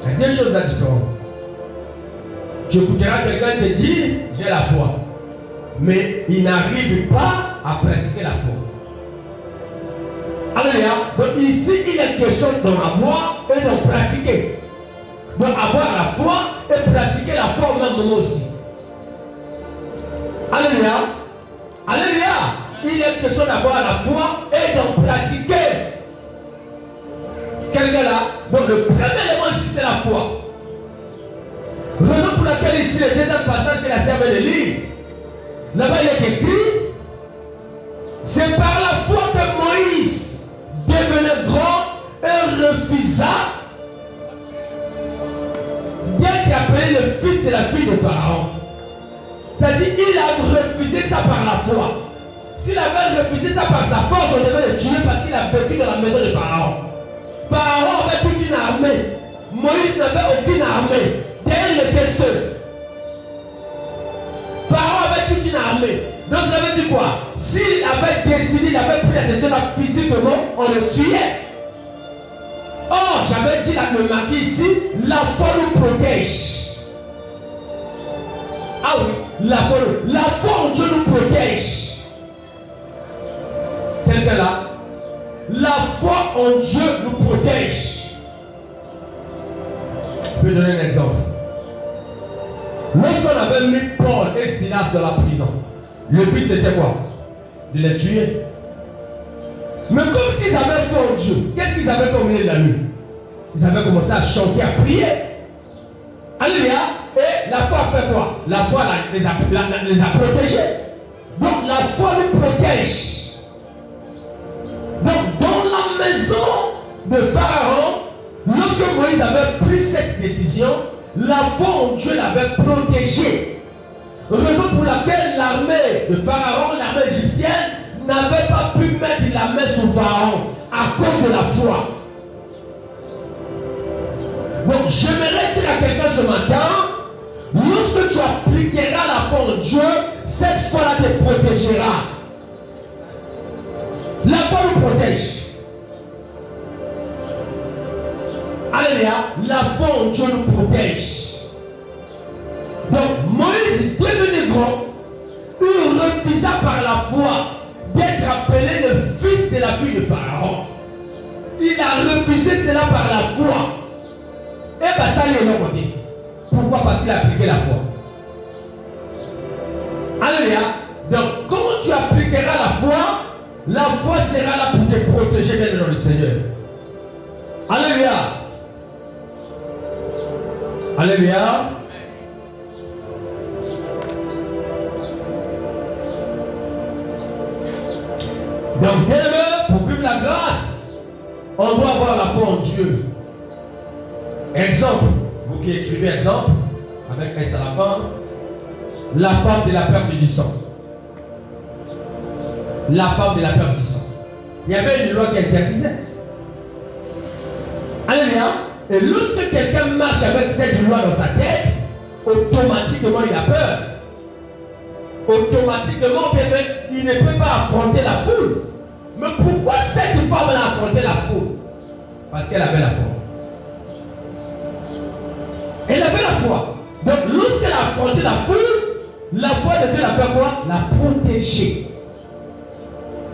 Il y a deux choses là différentes. Tu écouteras quelqu'un te dire j'ai la foi, mais il n'arrive pas à pratiquer la foi. Alléluia. Donc ici il est question d'en avoir et d'en pratiquer. Donc avoir la foi et pratiquer la foi au même moment aussi. Alléluia. Alléluia. Il est question d'avoir la foi et d'en pratiquer. Quelqu'un là. Donc le premier élément ici c'est la foi. Raison pour laquelle ici le deuxième passage que la sœur vient de lire, là-bas il est écrit, c'est par la foi que Moïse devenait grand et refusa d'être appelé le fils de la fille de Pharaon. C'est-à-dire il a refusé ça par la foi. S'il avait refusé ça par sa force, on devait le tuer parce qu'il a vécu dans la maison de Pharaon. Pharaon avait toute une armée. Moïse n'avait aucune armée. D'ailleurs, il était seul. Pharaon avait toute une armée. Donc, ça veut dire quoi? S'il avait décidé, il avait pris la décision là physiquement, on le tuait. Or, j'avais dit là, le matin ici, la foi nous protège. Ah oui, la foi en Dieu nous protège. Quelqu'un là? La foi en Dieu nous protège. Je peux donner un exemple. Lorsqu'on avait mis Paul et Silas dans la prison, le but c'était quoi? De les tuer. Mais comme s'ils avaient foi en Dieu, qu'est-ce qu'ils avaient fait au milieu de la nuit? Ils avaient commencé à chanter, à prier. Alléluia. Et la foi fait quoi? La foi les a protégés. Donc la foi nous protège. Donc dans la maison de Pharaon, lorsque Moïse avait pris cette décision, la foi en Dieu l'avait protégé. Raison pour laquelle l'armée de Pharaon, l'armée égyptienne, n'avait pas pu mettre la main sur Pharaon à cause de la foi. Donc j'aimerais dire à quelqu'un ce matin, lorsque tu appliqueras la foi en Dieu, cette foi-là te protégera. La foi nous protège. Alléluia. La foi en Dieu nous protège. Donc Moïse, devenu grand, il refusa par la foi d'être appelé le fils de la fille de Pharaon. Il a refusé cela par la foi. Et bien ça, il est de l'autre côté. Pourquoi? Parce qu'il a appliqué la foi. Alléluia. Donc, comment tu appliqueras la foi sera là pour te protéger bien dans le Seigneur. Alléluia. Alléluia. Donc, bien aimé, pour vivre la grâce, on doit avoir la foi en Dieu. Exemple, vous qui écrivez exemple, avec S à la fin, la femme de la perte du sang. La femme de la perte du sang. Il y avait une loi qui interdisait. Alléluia. Et lorsque quelqu'un marche avec cette loi dans sa tête, automatiquement il a peur. Automatiquement, il ne peut pas affronter la foule. Mais pourquoi cette femme a affronté la foule? Parce qu'elle avait la foi. Elle avait la foi. Donc lorsqu'elle a affronté la foule, la foi de Dieu l'a fait quoi? La protéger.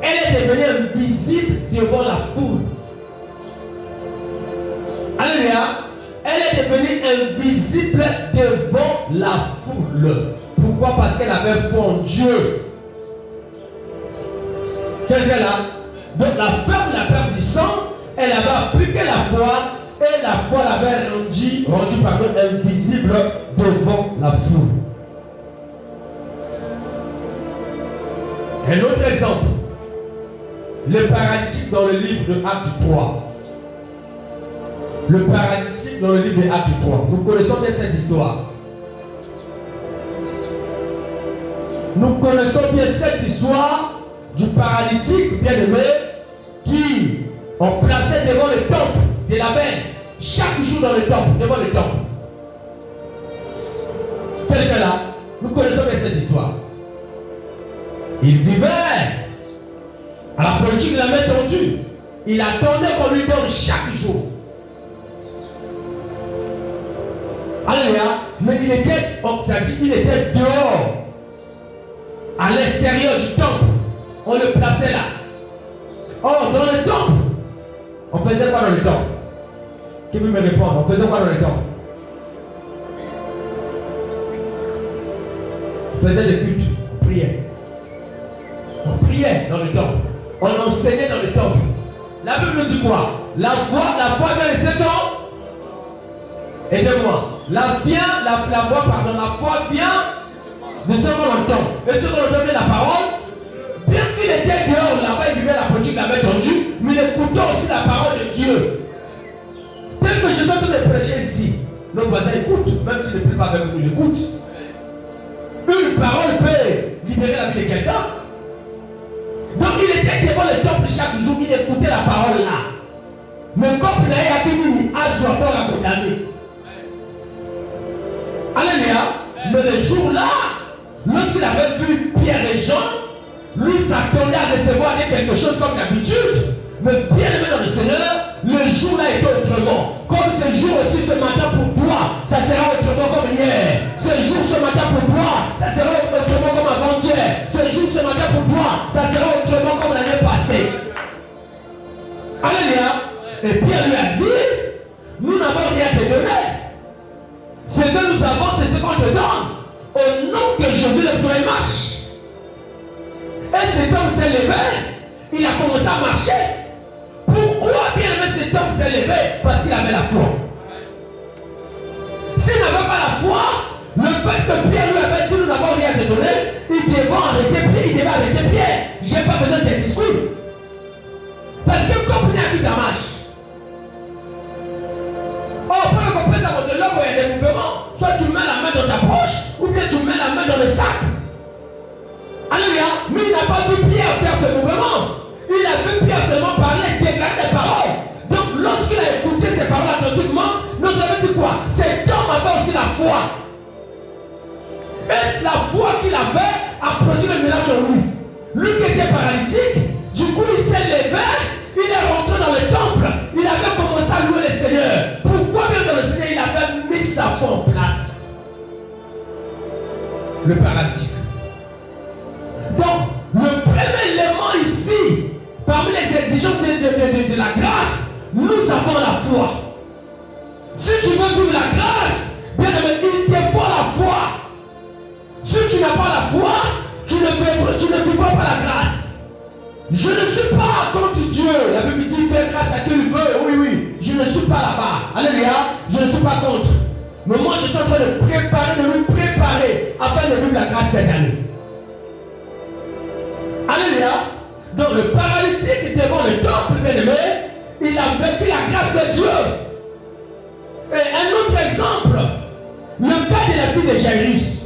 Elle est devenue invisible devant la foule. Alléluia. Elle est devenue invisible devant la foule. Pourquoi? Parce qu'elle avait foi en Dieu. Quelqu'un là. Donc la femme de la perte du sang, elle avait appliqué la foi et la foi l'avait rendu invisible devant la foule. Un autre exemple. Le paralytique dans le livre de Acte 3. Le paralytique dans le livre de Acte 3. Nous connaissons bien cette histoire. Nous connaissons bien cette histoire du paralytique bien-aimé qui on plaçait devant le temple de la benne chaque jour dans le temple, devant le temple. Quelqu'un là, nous connaissons bien cette histoire. Il vivait à la politique de la main tendue. Il attendait qu'on lui donne chaque jour. Alléluia. Mais il était dehors, à l'extérieur du temple. On le plaçait là. Or, dans le temple, on faisait quoi dans le temple? Qui peut me répondre? On faisait quoi dans le temple? On faisait des cultes, on priait. On priait dans le temple. On enseignait dans le temple. La Bible nous dit quoi? La foi vient de cet homme. Aidez-moi. La foi vient de ce qu'on entend. Et ce qu'on entend, c'est la parole. Bien qu'il était dehors là-bas, il vivait la politique, il avait tendu, mais il écoutait aussi la parole de Dieu. Tel que je suis en train de prêcher ici, nos voisins écoutent, même s'ils ne prient pas avec nous, ils écoutent. Une parole peut libérer la vie de quelqu'un. Donc il était devant le temple chaque jour, il écoutait la parole là. Mais comme il a été mis à soi pour la condamner. Alléluia. Mais le jour-là, lorsqu'il avait vu Pierre et Jean, lui s'attendait à recevoir quelque chose comme d'habitude. Mais bien aimé dans le Seigneur, le jour-là était autrement. Comme ce jour aussi, ce matin pour toi, ça sera autrement comme hier. Ce jour, ce matin pour toi, ça sera autrement comme avant-hier. Ce jour, ce matin pour toi, ça sera autrement comme l'année passée. Alléluia. Et Pierre lui a dit, nous n'avons rien à te donner. Ce que nous avons, c'est ce qu'on te donne. Au nom de Jésus, lève-toi et marche. Et cet homme s'est levé. Il a commencé à marcher. Pourquoi bien aimé cet homme s'est levé? Parce qu'il avait la foi. S'il n'avait pas la foi, le fait que Pierre lui avait dit nous n'avons rien à te donner, il devait arrêter Pierre. Je n'ai pas besoin de tes discours. Parce que comme il a dit ta marche. Oh, pendant qu'on pèse à votre logo, il y a des mouvements. Soit tu mets la main dans ta poche, ou bien tu mets la main dans le sac. Alléluia. Mais il n'a pas vu Pierre faire ce mouvement. Il a vu Pierre seulement parler, déclarer des paroles. Donc lorsqu'il a écouté ces paroles attentivement, nous avons dit quoi? Cet homme avait aussi la foi. Et la foi qu'il avait a produit le miracle en lui. Lui qui était paralytique, du coup il s'est levé, il est rentré dans le temple, il avait commencé à louer le Seigneur. Pourquoi bien dans le Seigneur il avait mis sa foi en place? Le paralytique. Donc, le premier élément ici, parmi les exigences de la grâce, nous avons la foi. Si tu veux vivre la grâce, bien aimé, il te faut la foi. Si tu n'as pas la foi, tu ne vivras pas la grâce. Je ne suis pas contre Dieu. La Bible dit fais grâce à qui il veut. Oui, oui, je ne suis pas là-bas. Alléluia, je ne suis pas contre. Mais moi, je suis en train de me préparer afin de vivre la grâce cette année. Alléluia. Donc le paralytique devant le temple, bien-aimé, il a vécu la grâce de Dieu. Et un autre exemple, le cas de la fille de Jairus.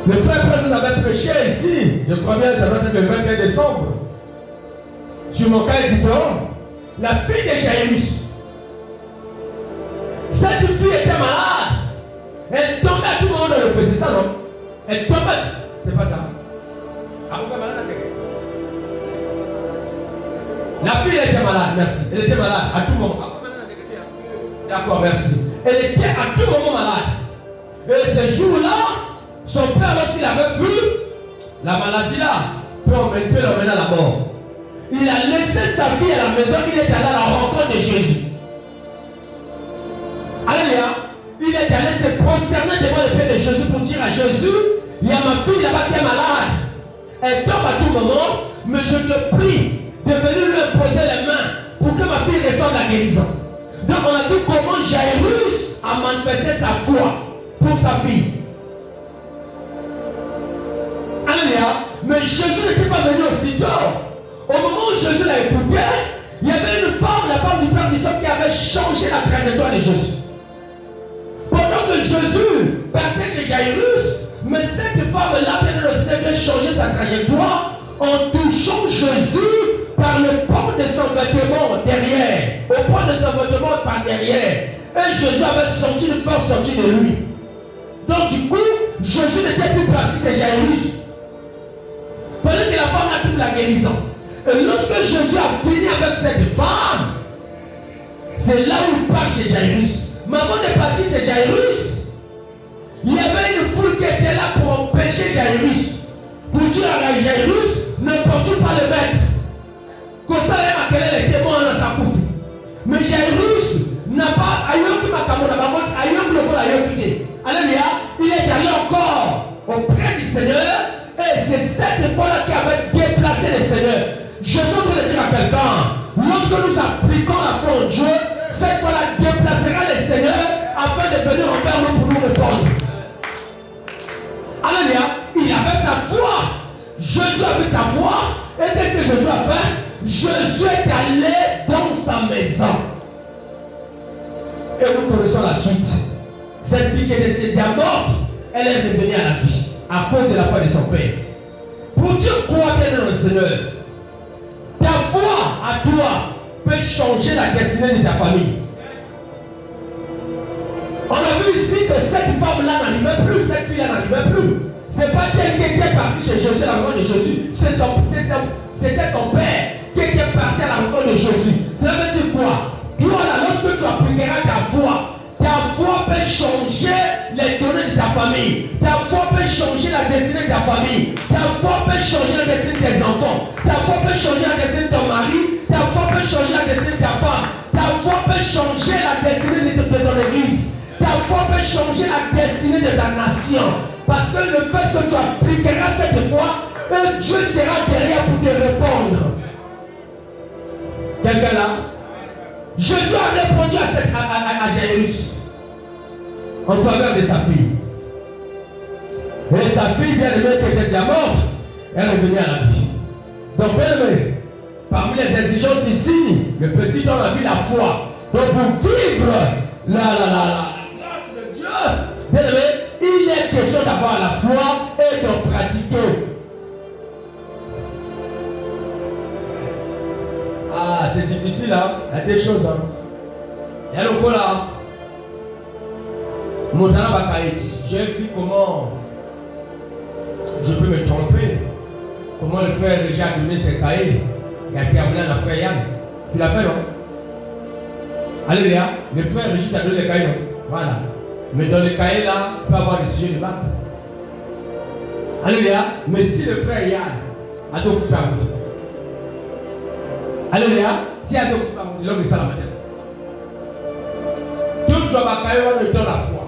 Le frère nous avait prêché ici, je crois bien, ça va être le 21 décembre, sur mon cas différent. La fille de Jairus. Cette fille était malade. Elle tombait à tout moment dans le feu, c'est ça non? Elle tombait. C'est pas ça. La fille elle était malade, merci. Elle était malade à tout moment. D'accord, merci. Elle était à tout moment malade. Et ce jour-là, son père, lorsqu'il avait vu la maladie là, peut l'emmener à la mort. Il a laissé sa fille à la maison, il est allé à la rencontre de Jésus. Alléluia. Il est allé se prosterner devant le pied de Jésus pour dire à Jésus, il y a ma fille là-bas qui est malade. Elle tombe à tout moment, mais je te prie de venir lui imposer les mains pour que ma fille reçoive la guérison. Donc on a vu comment Jairus a manifesté sa foi pour sa fille. Alléluia. Mais Jésus n'était pas venu aussitôt. Au moment où Jésus l'a écouté, il y avait une femme, la femme du père d'Israël, qui avait changé la trajectoire de Jésus. Pendant que Jésus partait chez Jairus, mais cette femme-là, bien le Seigneur, vient changer sa trajectoire en touchant Jésus par le port de son vêtement derrière. Au port de son vêtement par derrière. Et Jésus avait senti une force sortir de lui. Donc du coup, Jésus n'était plus parti chez Jairus. Il fallait que la femme a toute la guérison. Et lorsque Jésus a fini avec cette femme, c'est là où il part chez Jairus. Mais avant de partir chez Jairus, il y avait une foule qui était là pour empêcher Jairus. Pour dire à Jairus, ne porte pas le maître. Comme ça, il y a les témoins dans sa couffe. Mais Jairus n'a pas Alléluia. Il est allé encore auprès du Seigneur. Et c'est cette étoile-là qui avait déplacé le Seigneur. Je suis en train de dire à quelqu'un, lorsque nous appliquons la foi en Dieu, cette étoile-là déplacera le Seigneur afin de venir envers nous pour nous répondre. Alléluia. Il avait sa foi. Jésus avait sa foi. Et qu'est-ce que Jésus a fait? Jésus est allé dans sa maison. Et nous connaissons la suite. Cette fille qui était déjà morte, elle est revenue à la vie à cause de la foi de son père. Pour dire quoi, bien dans le Seigneur, ta foi à toi peut changer la destinée de ta famille. On a vu ici que cette femme-là n'arrivait plus, cette fille-là n'arrivait plus. Ce n'est pas elle qui était partie chez Jésus à la rencontre de Jésus, c'était son père qui était parti à la rencontre de Jésus. Cela veut dire quoi? Toi là, lorsque tu appliqueras ta foi peut changer les données de ta famille. Ta foi peut changer la destinée de ta famille. Ta foi peut changer la destinée de tes enfants. Ta foi peut changer la destinée de ton mari. Ta foi peut changer la destinée de ta femme. Ta foi peut changer la destinée de ton église. Ta foi peut changer la destinée de ta nation. Parce que le fait que tu appliqueras cette foi, Dieu sera derrière pour te répondre. Quelqu'un là? Jésus a répondu à Jairus en faveur de sa fille. Et sa fille, bien aimée, qui était déjà morte, elle est revenue à la vie. Donc, bien aimé, parmi les exigences ici, le petit homme a vu la foi. Donc, pour vivre la grâce de Dieu, bien aimé, il est question d'avoir la foi et de pratiquer. Ah, c'est difficile, hein? Il y a des choses, hein? Il y a le coup là. Montana Bakaïs, j'ai vu comment je peux me tromper. Comment le frère Régis a donné ses cahiers. Il a terminé à la frère Yann. Tu l'as fait, non? Alléluia. Le frère Régis t'a donné les cahiers, non? Voilà. Mais dans les cahiers là, il peut avoir des sujets de bac. Alléluia. Mais si le frère Yann a s'occupé à vous. Alléluia. Si elle s'occupe à vous, l'homme est ça la matin. Tout job à cahier, on lui donne la foi.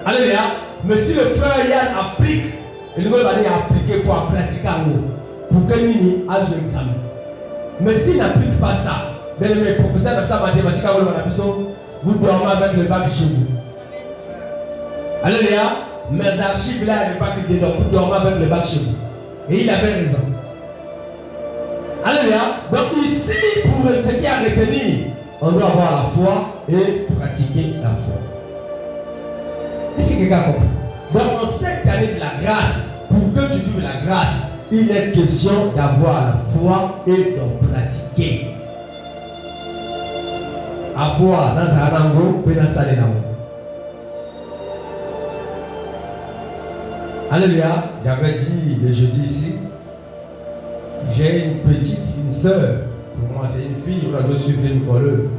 Alléluia. Mais si le frère Yann applique, il va dire appliquer pour pratiquer en haut. Pour que Nini a son examen. Mais s'il n'applique pas ça, bien aimé, pour que ça n'a pas mathématique, vous dormez avec le bac chez vous. Alléluia. Mes archives là, il n'y a pas que dedans. Vous dormez avec le bac chez vous. Et il avait raison. Alléluia. Donc ici, pour ce qui est à retenir, on doit avoir la foi et pratiquer la foi. Est-ce que quelqu'un comprend? Donc en cette année de la grâce, pour que tu vives la grâce, il est question d'avoir la foi et d'en pratiquer. Avoir dans un angle, puis dans un angle. Alléluia. J'avais dit le jeudi ici, j'ai une soeur. Pour moi, c'est une fille, on a suivi une colle.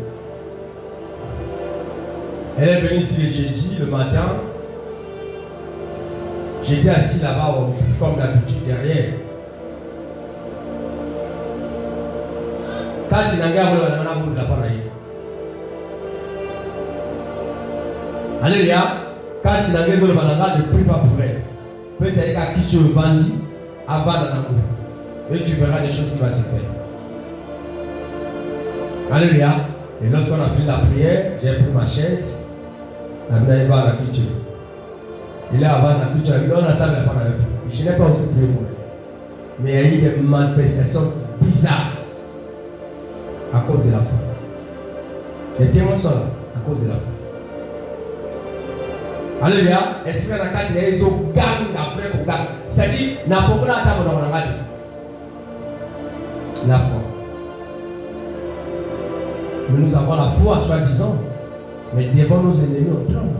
Elle est venue ici le jeudi, le matin. J'étais assis là-bas, comme d'habitude, derrière. Quand tu n'as pas vu la parole. Alléluia. Quand tu n'as pas vu la parole, ne prie pas pour elle. Puis c'est à qui tu le bandit, avant dans la boue. Et tu verras des choses qui vont se faire. Alléluia. Et lorsqu'on a fait la prière, j'ai pris ma chaise. Maintenant, il va à la culture. Il est avant la culture. Il est dans la salle de la parole. Je n'ai pas aussi prié pour lui. Mais il y a eu des manifestations bizarres à cause de la foi. Les témoins sont là à cause de la foi. Alléluia. Esprit de la carte, il y a des gagne d'après qu'on gagne. C'est-à-dire, n'a pas la table dans la radio. La foi. Mais nous avons la foi, soi-disant. Mais devant nos ennemis, on tremble.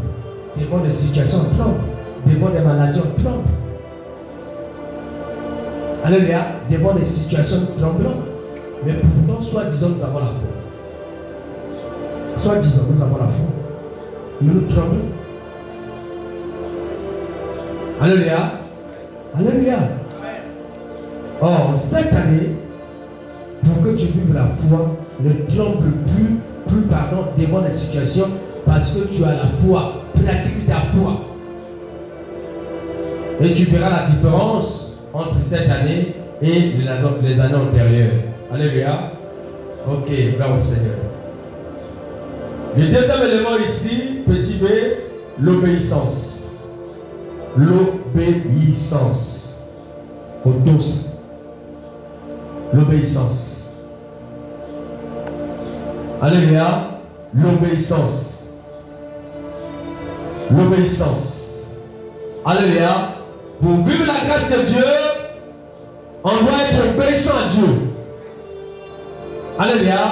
Devant des situations, on tremble. Devant des maladies, on tremble. Alléluia. Devant des situations tremblantes. Mais pourtant, soi-disant, nous avons la foi. Soi-disant, nous avons la foi. nous tremblons. Alléluia. Alléluia. Or, cette année, pour que tu vives la foi, ne tremble plus devant les situations parce que tu as la foi. Pratique ta foi. Et tu verras la différence entre cette année et les années antérieures. Alléluia. Ok, gloire au Seigneur. Le deuxième élément ici, petit b, l'obéissance. L'obéissance. Au dos. L'obéissance. Alléluia. L'obéissance. L'obéissance. Alléluia. Pour vivre la grâce de Dieu, on doit être obéissant à Dieu. Alléluia.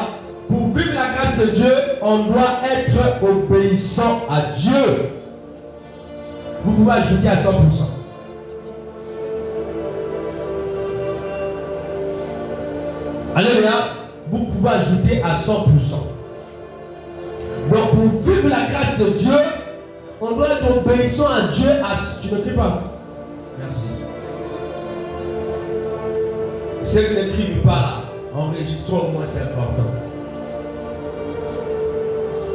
Pour vivre la grâce de Dieu, on doit être obéissant à Dieu. Vous pouvez ajouter à 100%. Alléluia. Vous pouvez ajouter à 100%. Donc pour vivre la grâce de Dieu, on doit être obéissant à Dieu. Tu ne cries pas. Merci. Ceux qui n'écrivent pas là, enregistre au moins, c'est important.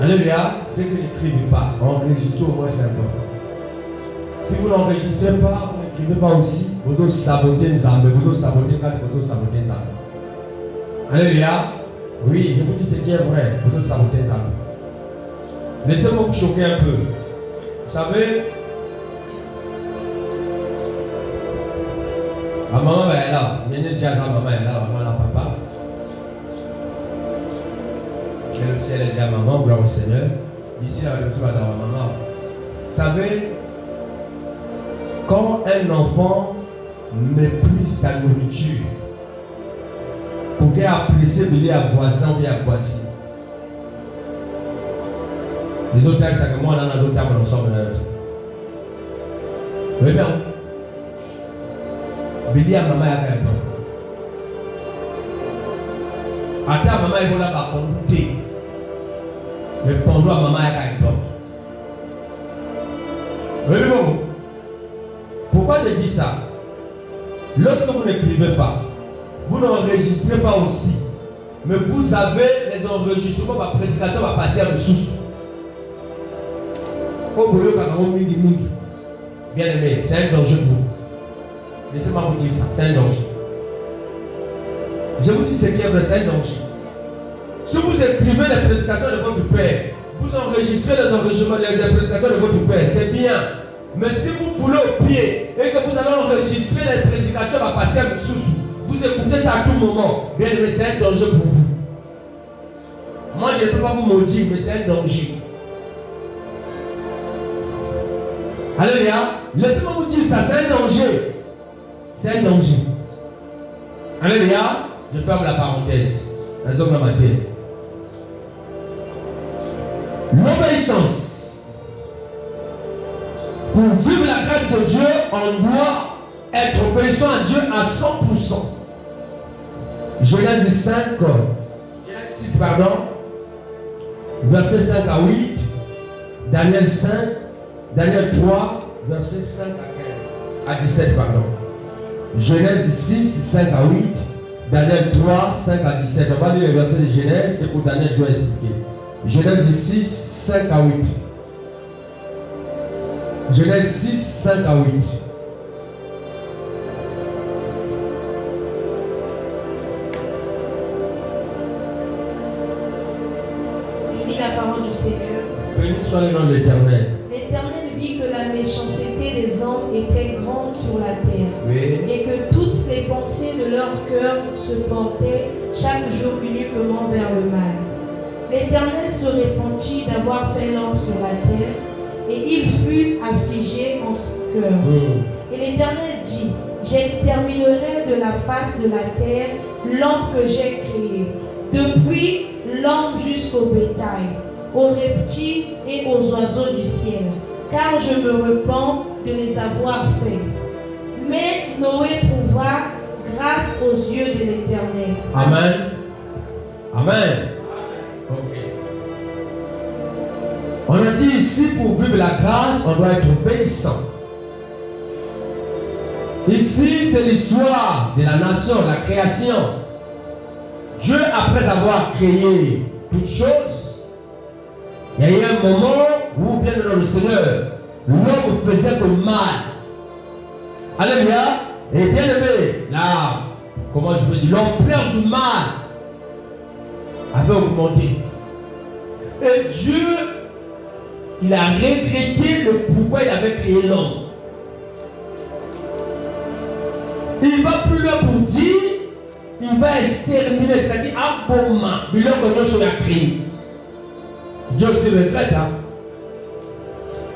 Alléluia. Ceux qui n'écrivent pas, enregistre au moins, c'est important. Si vous n'enregistrez pas, vous n'écrivez pas aussi, vous allez saboter Nzambe, vous allez saboter quand vous allez saboter Nzambe. Alléluia. Oui, je vous dis ce qui est vrai, vous allez saboter Nzambe. Laissez-moi vous choquer un peu. Vous savez, ma maman est là. Maman est là, maman là, papa. Et le ciel est déjà maman, gloire au Seigneur. Ici, là, le petit va dans maman. Vous savez, quand un enfant méprise ta nourriture, pour qu'il apprécie de lui à voisin ou bien à voisine. Les autres termes, c'est que moi, on a d'autres termes, on ensemble. Oui, bien. Béli à maman, il y a un peu. Attends, maman, il va là-bas compter. Mais pendant à maman, il y a un peu. Oui, bon. Pourquoi je dis ça? Lorsque vous n'écrivez pas, vous n'enregistrez pas aussi, mais vous avez les enregistrements, ma prédication va passer à ressources. Bien aimé, c'est un danger pour vous. Laissez-moi vous dire ça, c'est un danger. Je vous dis ce qui est vrai, c'est un danger. Si vous écrivez les prédications de votre père, vous enregistrez les enregistrements, les prédications de votre père, c'est bien. Mais si vous poulez au pied et que vous allez enregistrer les prédications à passer à ressources, vous écoutez ça à tout moment. Bien aimé, c'est un danger pour vous. Moi, je ne peux pas vous maudire, mais c'est un danger. Alléluia. Laissez-moi vous dire ça, c'est un danger. C'est un danger. Alléluia. Je ferme la parenthèse. Les hommes matin. L'obéissance. Pour vivre la grâce de Dieu, on doit être obéissant à Dieu à 100%. Genèse 5, Genèse 6, pardon, verset 5 à 8, Daniel 5, Daniel 3, verset 5 à 15, à 17, pardon. Genèse 6, 5 à 8, Daniel 3, 5 à 17. On va lire les versets de Genèse et pour Daniel, je dois expliquer. Genèse 6, 5 à 8. Genèse 6, 5 à 8. Je lis la parole du Seigneur. Béni soit le nom de l'Éternel. L'Éternel vit que la méchanceté des hommes était grande sur la terre, Oui. et que toutes les pensées de leur cœur se portaient chaque jour uniquement vers le mal. L'Éternel se repentit d'avoir fait l'homme sur la terre, et il fut affligé en son cœur. Et l'Éternel dit, j'exterminerai de la face de la terre l'homme que j'ai créé, depuis l'homme jusqu'au bétail, aux reptiles et aux oiseaux du ciel, car je me repens de les avoir faits. Mais Noé trouva grâce aux yeux de l'Éternel. Amen. Amen. Ok. On a dit ici, pour vivre la grâce, on doit être obéissant. Ici, c'est l'histoire de la nation, la création. Dieu, après avoir créé toutes choses, il y a eu un moment où, bien dans le Seigneur, l'homme faisait le mal. Alléluia. Et bien aimé, là, comment je peux dire, l'ampleur du mal avait augmenté. Et Dieu, il a regretté le pourquoi il avait créé l'homme. Il va plus loin pour dire, il va exterminer, c'est-à-dire abomment, mais l'homme que nous a créé. Dieu aussi regrette. Hein?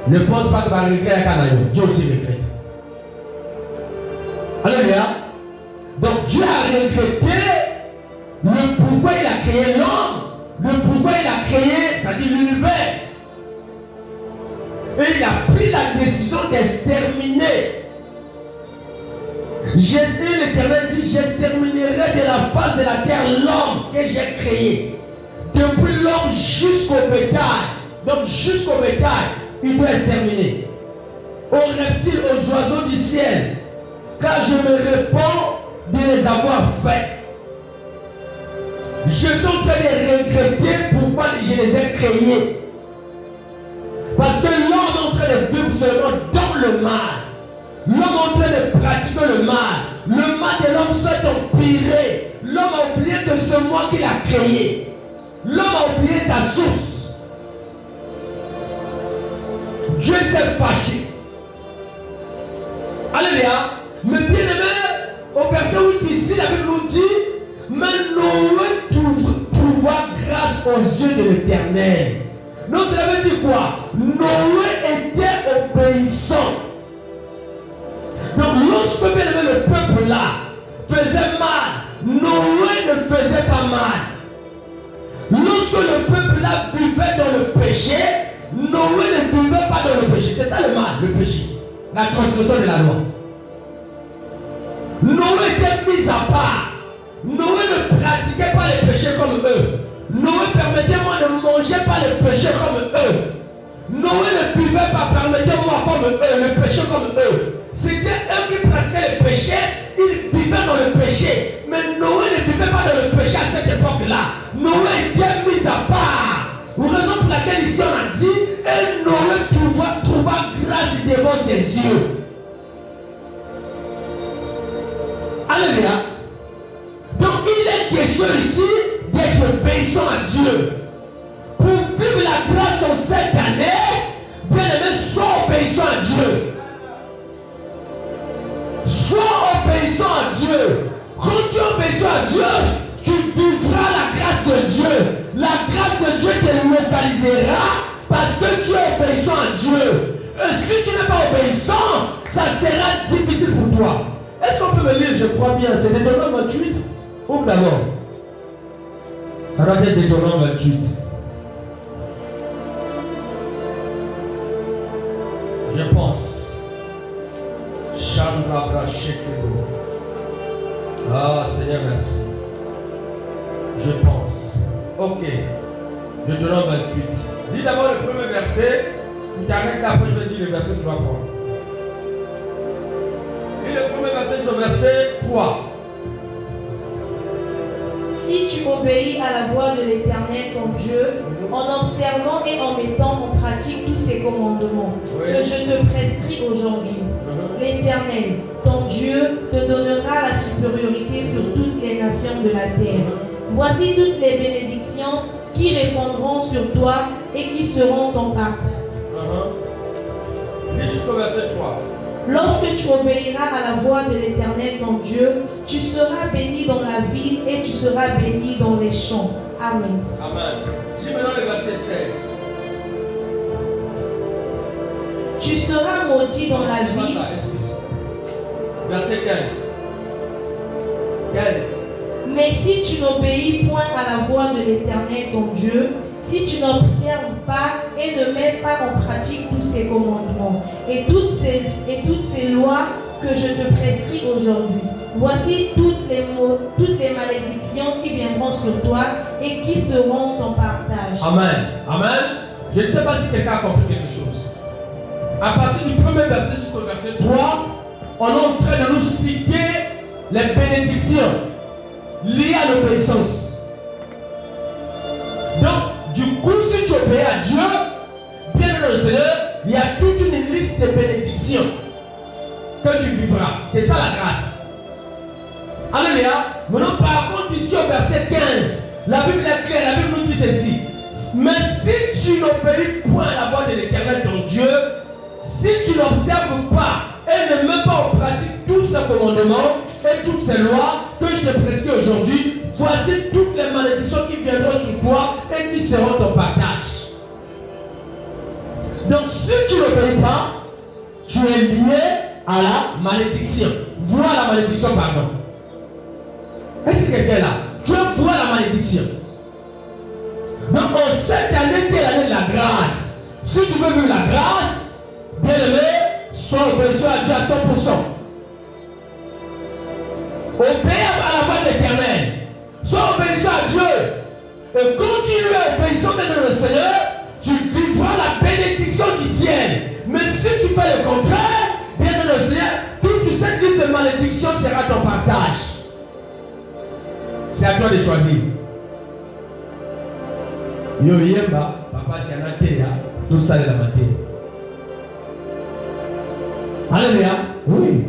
Ne pense pas que va regretter à Canaïon. Dieu aussi regrette. Alléluia. Donc Dieu a regretté le pourquoi il a créé l'homme, le pourquoi il a créé, c'est-à-dire l'univers. Et il a pris la décision d'exterminer. L'Éternel dit, j'exterminerai de la face de la terre l'homme que j'ai créé. Depuis l'homme jusqu'au bétail. Donc jusqu'au bétail, il doit exterminer. Aux reptiles, aux oiseaux du ciel. Car je me réponds de les avoir faits. Je suis en train de regretter pourquoi je les ai créés. Parce que l'homme est en train de vivre seulement dans le mal. L'homme est en train de pratiquer le mal. Le mal de l'homme s'est empiré. L'homme a oublié que c'est moi qui l'a créé. L'homme a oublié sa source. Dieu s'est fâché. Alléluia. Mais bien aimé, au verset 8 ici, la Bible nous dit, mais Noé trouva grâce aux yeux de l'Éternel. Donc cela veut dire quoi? Noé était obéissant. Donc lorsque bien aimé, le peuple là faisait mal, Noé ne faisait pas mal. Lorsque le peuple là vivait dans le péché, Noé ne vivait pas dans le péché. C'est ça le mal, le péché. La transgression de la loi. Noé était mis à part. Noé ne pratiquait pas les péchés comme eux. Noé, permettez-moi, ne mangeait pas les péchés comme eux. Noé ne buvait pas, permettez-moi, comme eux, le péché comme eux. C'était eux qui pratiquaient les péchés, ils vivaient dans le péché. Mais Noé ne vivait pas dans le péché à cette époque-là. Noé était mis à part. Raison pour laquelle ici on a dit, et Noé trouva grâce devant ses yeux. Alléluia. Donc il est question ici d'être obéissant à Dieu. Pour vivre la grâce en cette année, bien aimé, sois obéissant à Dieu. Sois obéissant à Dieu. Quand tu es obéissant à Dieu, tu vivras la grâce de Dieu. La grâce de Dieu te localisera parce que tu es obéissant à Dieu. Et si tu n'es pas obéissant, ça sera difficile pour toi. Est-ce qu'on peut me lire? Je crois bien. C'est Deutéronome 28. Ouvre d'abord. Ça doit être Deutéronome 28. Je pense. Chandra Brachekebo. Ah Seigneur, merci. Je pense. Ok. Deutéronome 28. Lis d'abord le premier verset. Tu t'arrêtes là, après je vais dire le verset 3 points. Et le premier verset, c'est le verset 3. Si tu obéis à la voix de l'Éternel ton Dieu, en observant et en mettant en pratique tous ses commandements que je te prescris aujourd'hui, l'Éternel, ton Dieu, te donnera la supériorité sur toutes les nations de la terre. Voici toutes les bénédictions qui répondront sur toi et qui seront ton partage. Lis jusqu'au verset 3. Lorsque tu obéiras à la voix de l'Éternel ton Dieu, tu seras béni dans la ville et tu seras béni dans les champs. Amen. Amen. Lis maintenant le verset 16. Tu seras maudit dans la ville. Verset 15. 15. Mais si tu n'obéis point à la voix de l'Éternel ton Dieu, si tu n'observes pas et ne mets pas en pratique tous ces commandements et toutes ces lois que je te prescris aujourd'hui, voici toutes les malédictions qui viendront sur toi et qui seront ton partage. Amen. Amen. Je ne sais pas si quelqu'un a compris quelque chose. À partir du premier verset jusqu'au verset 3, on est en train de nous citer les bénédictions liées à l'obéissance. Donc, du coup, si tu obéis à Dieu, bien dans le Seigneur, il y a toute une liste de bénédictions que tu vivras. C'est ça la grâce. Alléluia. Maintenant, par contre, ici au verset 15, la Bible est claire, la Bible nous dit ceci. Mais si tu n'obéis point à la voix de l'Éternel ton Dieu, si tu n'observes pas et ne mets pas en pratique tous ces commandements et toutes ces lois que je te prescris aujourd'hui, voici toutes les malédictions qui viendront sur toi et qui seront ton partage. Donc si tu n'obéis pas, tu es lié à la malédiction. Vois la malédiction, pardon. Est-ce que quelqu'un est là? Tu vois la malédiction. Donc en cette année qui est l'année de la grâce, si tu veux vivre la grâce, bien aimé, sois obéissant à Dieu à 100%. Obéis à la voix de l'Éternel. Sois obéissant à Dieu. Et continue à obéissant dans le Seigneur, tu vivras la bénédiction du ciel. Mais si tu fais le contraire, bien dans le Seigneur, toute cette liste de malédictions sera ton partage. C'est à toi de choisir. Yo yemba, papa si ana teya, tout ça de la maté. Alléluia. Oui.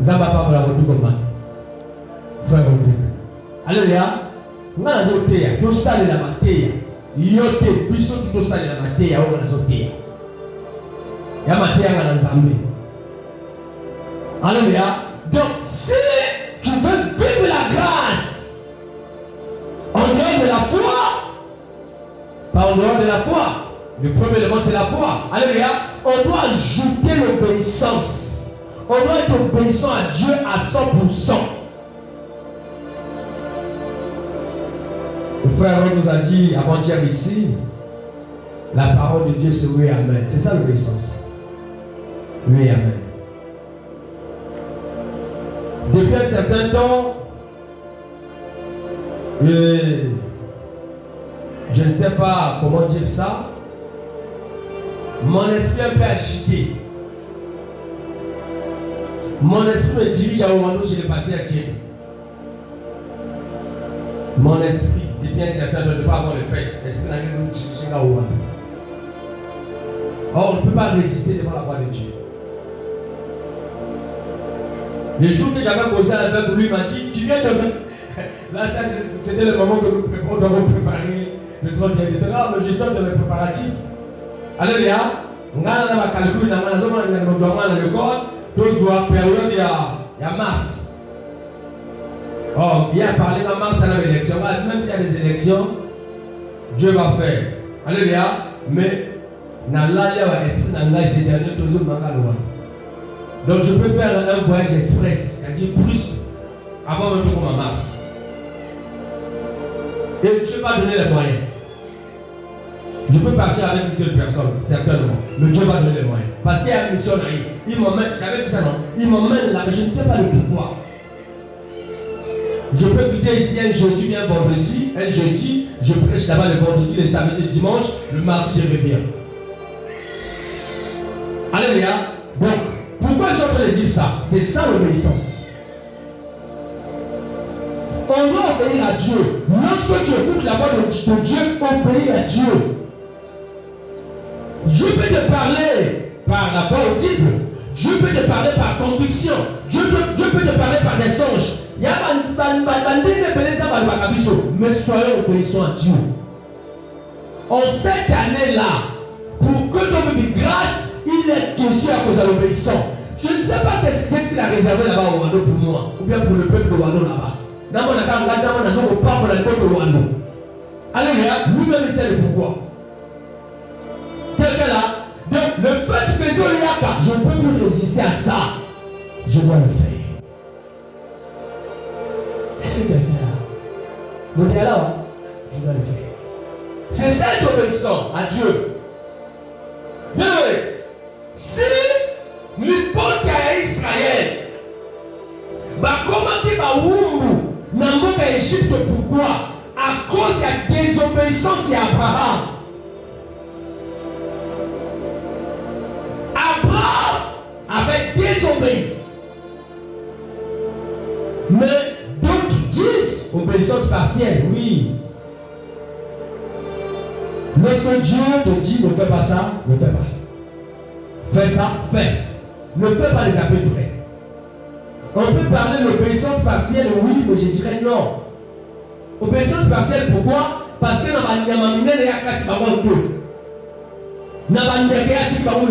Zamba papa la votu comme frère Rodrigue. Alléluia. Nga nazo teya, tout ça de la maté. Yote, biso tout ça de la maté, ya ona nazo teya. Ya maté ya ngana nzambe. Alléluia. Donc si tu veux vivre la grâce en dehors de la foi, pas en dehors de la foi, le premier élément c'est la foi. Alléluia. On doit ajouter l'obéissance. On doit être obéissant à Dieu à 100%. Le frère nous a dit avant-hier ici, la parole de Dieu c'est oui, amen. C'est ça l'obéissance. Oui, amen. Depuis un certain temps, je ne sais pas comment dire ça, mon esprit est un peu agité. Mon esprit me dirige à un moment où je l'ai passé à Dieu. Mon esprit, depuis un certain temps, ne pas avoir le fait. L'esprit n'a rien de diriger à un moment. Or, on ne peut pas résister devant la voix de Dieu. Le jour que j'avais causé avec lui, il m'a dit, tu viens de... Là, ça, c'était le moment que nous devons préparer le 31 décembre. Ah, mais je sors de mes préparatifs. Alléluia. On a un calcul dans la zone où on a l'école. Tous la période, il y a mars. Oh, il y a parlé de mars à l'élection. Même s'il y a des élections, Dieu va faire. Alléluia. Mais, dans l'esprit, dans ces derniers, toujours donc je peux faire un voyage express, c'est-à-dire plus avant même comme en mars. Et Dieu va donner les moyens. Je peux partir avec une seule personne, certainement, mais Dieu va donner les moyens. Parce qu'il y a une mission là, il m'emmène, je t'avais dit ça non, il m'emmène là, mais je ne sais pas le pourquoi. Je peux quitter ici un jeudi, bien vendredi, un jeudi, je prêche là-bas le vendredi, le samedi, le dimanche, le mardi je reviens. Alléluia. Donc, pourquoi je suis en train de dire ça? C'est ça l'obéissance. On doit obéir à Dieu. Lorsque tu écoutes la voix de Dieu, obéis à Dieu. Dieu peut te parler par la voix audible. Dieu peut te parler par conviction. Dieu peut te parler par des songes. Mais soyons obéissants à Dieu. En cette année-là, pour que ton vie de grâce, il est question à cause de l'obéissance. Je ne sais pas qu'est-ce qu'il a réservé là-bas au Rwanda pour moi, ou bien pour le peuple de Rwanda là-bas. Alléluia, lui-même il sait le pourquoi. Quelqu'un là, donc le fait que je ne peux plus résister à ça, je dois le faire. Est-ce que quelqu'un là? Donc là, je dois le faire. C'est ça être obéissant à Dieu. Bien oui. Si l'hypothèse à Israël, comment il va dans l'Égypte, pourquoi? À cause de la désobéissance d'Abraham. Lorsque Dieu te dit ne fais pas ça, ne fais pas. Fais ça, fais. Ne fais pas les à peu près. On peut parler d'obéissance partielle, oui, mais je dirais non. Obéissance partielle, pourquoi? Parce que dans la minute, il y a 4 paroles. Dans la minute, il y a 4 paroles.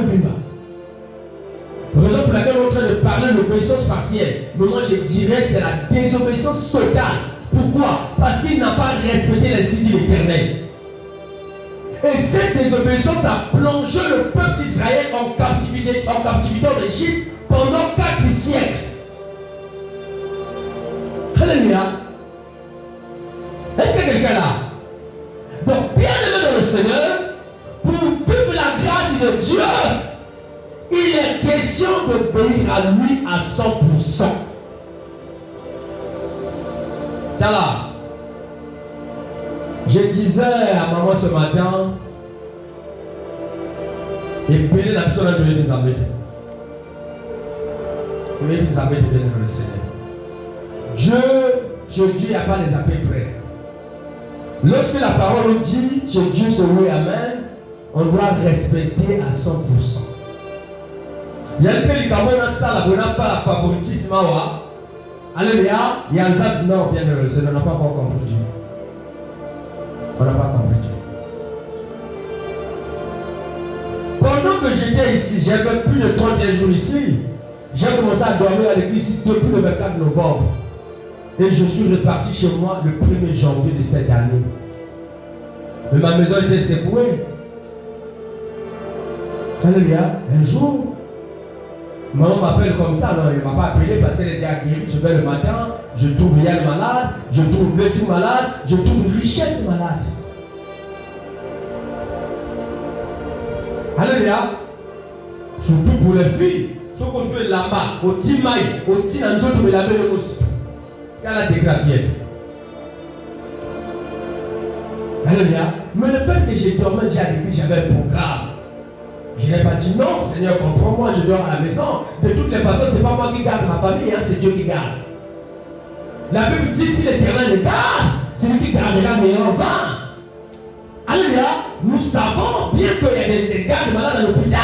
Raison pour laquelle on est en train de parler d'obéissance partielle. Mais moi, je dirais que c'est la désobéissance totale. Pourquoi? Parce qu'il n'a pas respecté les signes de l'Éternel. Et cette désobéissance a plongé le peuple d'Israël en captivité en Égypte pendant 4 siècles. Alléluia. Est-ce qu'il y a quelqu'un là? Donc, bien aimé dans le Seigneur, pour toute la grâce de Dieu, il est question d'obéir à lui à 100%. Tiens là. Je disais à maman ce matin, et béni la personne de Elisabeth. Elisabeth est dans le Seigneur. Dieu, chez Dieu, il n'y a pas des appels près. Lorsque la parole dit, chez Dieu, c'est oui, amen, on doit respecter à 100%. Il y a un peu de Cameroun dans ça, on a fait la favoritisme. Alléluia, il y a un zap, non, bien le Seigneur, on n'a pas encore compris Dieu. On n'a pas compris Dieu. Pendant que j'étais ici, j'ai fait plus de 31 jours ici. J'ai commencé à dormir à l'église depuis le 24 novembre. Et je suis reparti chez moi le 1er janvier de cette année. Mais ma maison était secouée. Alléluia. Un jour, maman m'appelle comme ça. Non, il ne m'a pas appelé parce qu'elle est déjà guérie. Je vais le matin, je trouve Yann malade, je trouve blessé malade, je trouve richesse malade. Alléluia. Surtout pour les filles. Ce qu'on fait là-bas, au Timaï, au Tinanzo, tu me l'as mis aussi. Qu'elle a dégrafé. Alléluia. Mais le fait que j'ai dormi déjà à l'église, j'avais un programme. Je n'ai pas dit non, Seigneur, comprends-moi, je dors à la maison. De toutes les façons, ce n'est pas moi qui garde ma famille, hein, c'est Dieu qui garde. La Bible dit si l'Éternel le garde, c'est lui qui gardera meilleur vent. Alléluia. Nous savons bien qu'il y a des gardes malades à l'hôpital.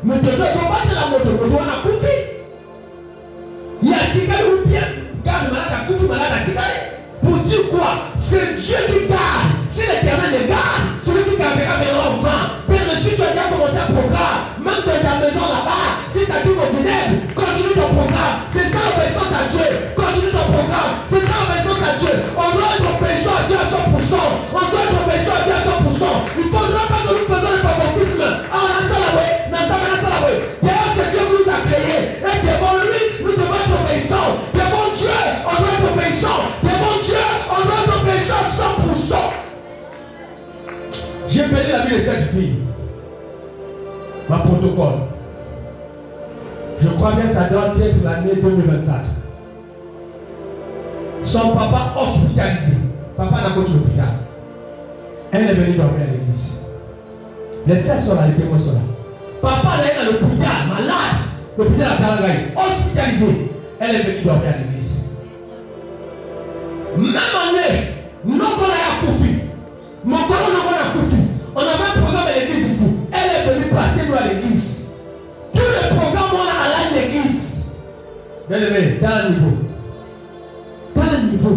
Mais de ne sont pas de la moto, on a couché. Il y a Tigale ou bien garde malade à coucher, malade à Tigale. Pour dire quoi? C'est Dieu qui garde. Si l'Éternel le garde, c'est lui qui gardera meilleur vent. Mais si tu as déjà commencé un programme, même dans ta maison là-bas, si ça dit au ténèbres, continue ton programme. C'est ça l'obéissance à Dieu. Continue ton programme. C'est ça l'obéissance à Dieu. On doit être obéissant à Dieu à 100%. On doit être obéissant à Dieu à 100%. Il ne faudra pas que nous fassions le favoritisme. Ah, on a ça là-bas. D'ailleurs, c'est Dieu qui nous a créés. Et devant lui, nous devons être obéissants. Devant Dieu, on doit être obéissants. Devant Dieu, on doit être obéissants à 100%. J'ai béni la vie de cette fille. Ma protocole. Je crois bien que ça doit être l'année 2024. Son papa hospitalisé. Papa n'a pas de l'hôpital. Elle est venue dormir à l'église. Les sœurs sont là, les témoins sont là. Papa est dans l'hôpital, malade. L'hôpital à Talangaï, hospitalisé. Elle est venue dormir à l'église. Même année, nous avons à Koufi. Mon collègue n'a pas Koufi. On avait un programme à l'église ici. Elle est venue passer nous à l'église. Tous les programmes, on a à l'église. Bien aimé, dans le niveau. Dans le niveau.